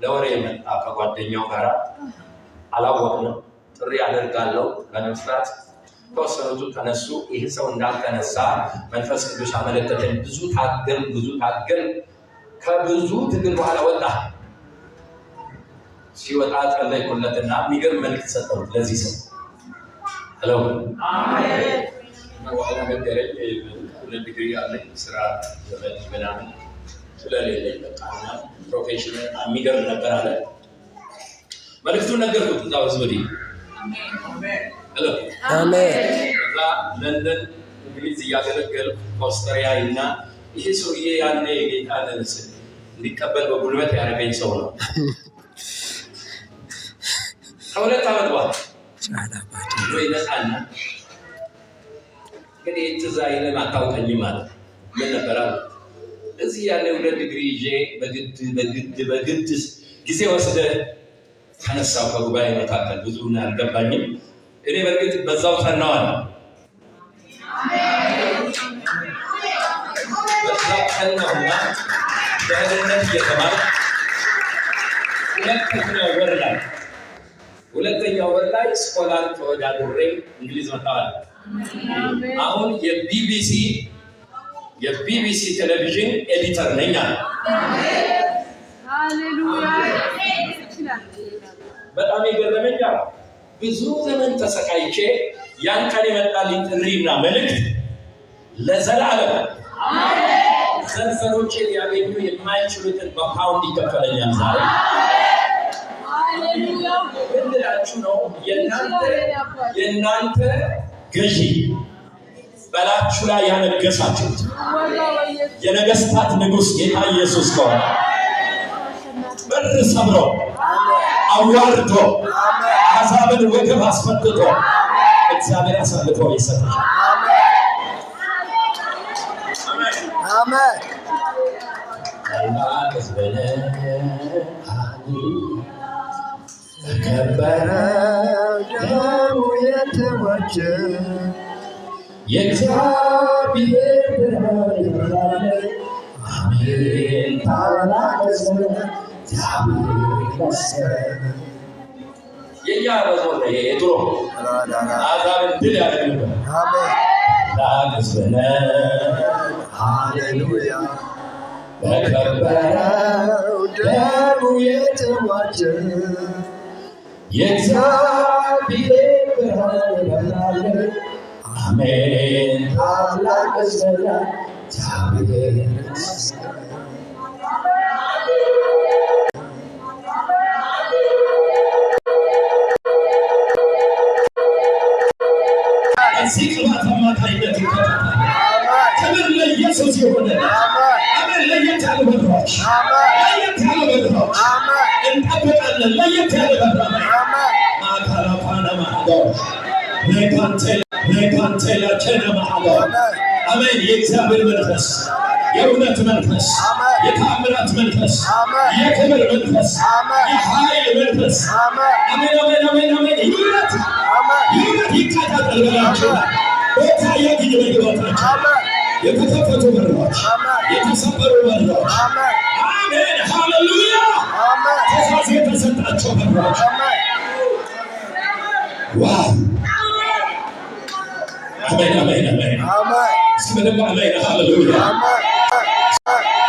ለወሬ መጣ ከጓደኛው ጋር አላወቅንም። ጥሪ አደርጋለሁ ለመስራት ተወሰኑት ተነሱ። ይህ ሰው እንዳልተነሳ መንፈስ ቅዱስ አመለከተን። ብዙ ታገል ከብዙ ትግል በኋላ ወጣ። ሲወጣ ጸለይኩለትና የሚገርም መልዕክት ሰጠሁት ለዚህ ሰው። ሄሎ አሜን። ወላ ነገረኝ። ሁለት ዲግሪ አለኝ ስራ ዘመድ ምናምን ስለሌለኝ በቃና ፕሮፌሽናል የሚገርም ነበር አለ። መልዕክቱን ነገርኩት። እዛው ዝምዲ ሄሎ አሜን። እዛ ለንደን እንግሊዝ እያገለገል ኦስትሪያ እና ይሄ ሰውዬ ያኔ ጌታን እንዲቀበል በጉልበት ያደረገኝ ሰው ነው። ከሁለት ዓመት በኋላ ወይ ነፃና እንግዲህ ትዝ አይልም አታውቀኝም ማለት ምን ነበር አለ። እዚህ ያለ 2 ዲግሪ ይዤ በግድ ጊዜ ወስደህ ተነሳው ከጉባኤ መካከል ብዙ አልገባኝም። እኔ በርግጥ በዛው ተናዋል። በዛው ተናውና በህድነት እየተማር ሁለተኛው ወር ላይ ስኮላር ተወዳድሬ እንግሊዝ መጣሁ። አሁን የቢቢሲ ቴሌቪዥን ኤዲተር ነኝ አለ። ሃሌሉያ። በጣም የገረመኝ ብዙ ዘመን ተሰቃይቼ ያን ቀን የመጣልኝ ጥሪና መልእክት ለዘላለም ዘርዘሮቼ ሊያገኙ የማይችሉትን በፓውንድ ይከፈለኛል ዛሬ። ሃሌሉያ። እንደላችሁ ነው የእናንተ ገዢ በላችሁ ላይ ያነገሳችሁት የነገስታት ንጉሥ ጌታ ኢየሱስ ከሆነ በር ሰብሮ አዋርዶ አሕዛብን ወገብ አስፈትቶ እግዚአብሔር አሳልፎ ይሰጣል። አሜን። ከበረ ደሙ የተዋጀ የእግዚአብሔር ብርሃን ይበራል። አሜን። ታላቅ የኛ መዝሙር ነው የድሮ አሕዛብን ድል ያደረገ ላግዝበነ ሃሌሉያ። በከበረው ደሙ የተዋጀ የእግዚአብሔር ብርሃን ይበራል። አሜን። ታላቅ ስራ እግዚአብሔር ይመስገን። እዚህ ቅባት አማካይነት ይከፈታል። ክብር ለኢየሱስ ይሁን። አሜን። ለየት ያለ በሮች እንጠብቃለን። ለየት ያለ በሮች ማካራፋና ማህዶች ሌካንቴላ ቸነ ማህዶች አሜን። የእግዚአብሔር መንፈስ፣ የእውነት መንፈስ፣ የተአምራት መንፈስ፣ የክብር መንፈስ፣ የኃይል መንፈስ አሜን አሜን አሜን አሜን። ይሁነት ይቃጣጠል በላቸው ቦታ ያግኝ በግባታቸው የተከፈቱ በሮች፣ የተሰበሩ በሮች አሜን ሃሌሉያ ትእዛዝ የተሰጣቸው በሮች ዋው አሜን አሜን አሜን አሜን ስምንም አሜን ሃሌሉያ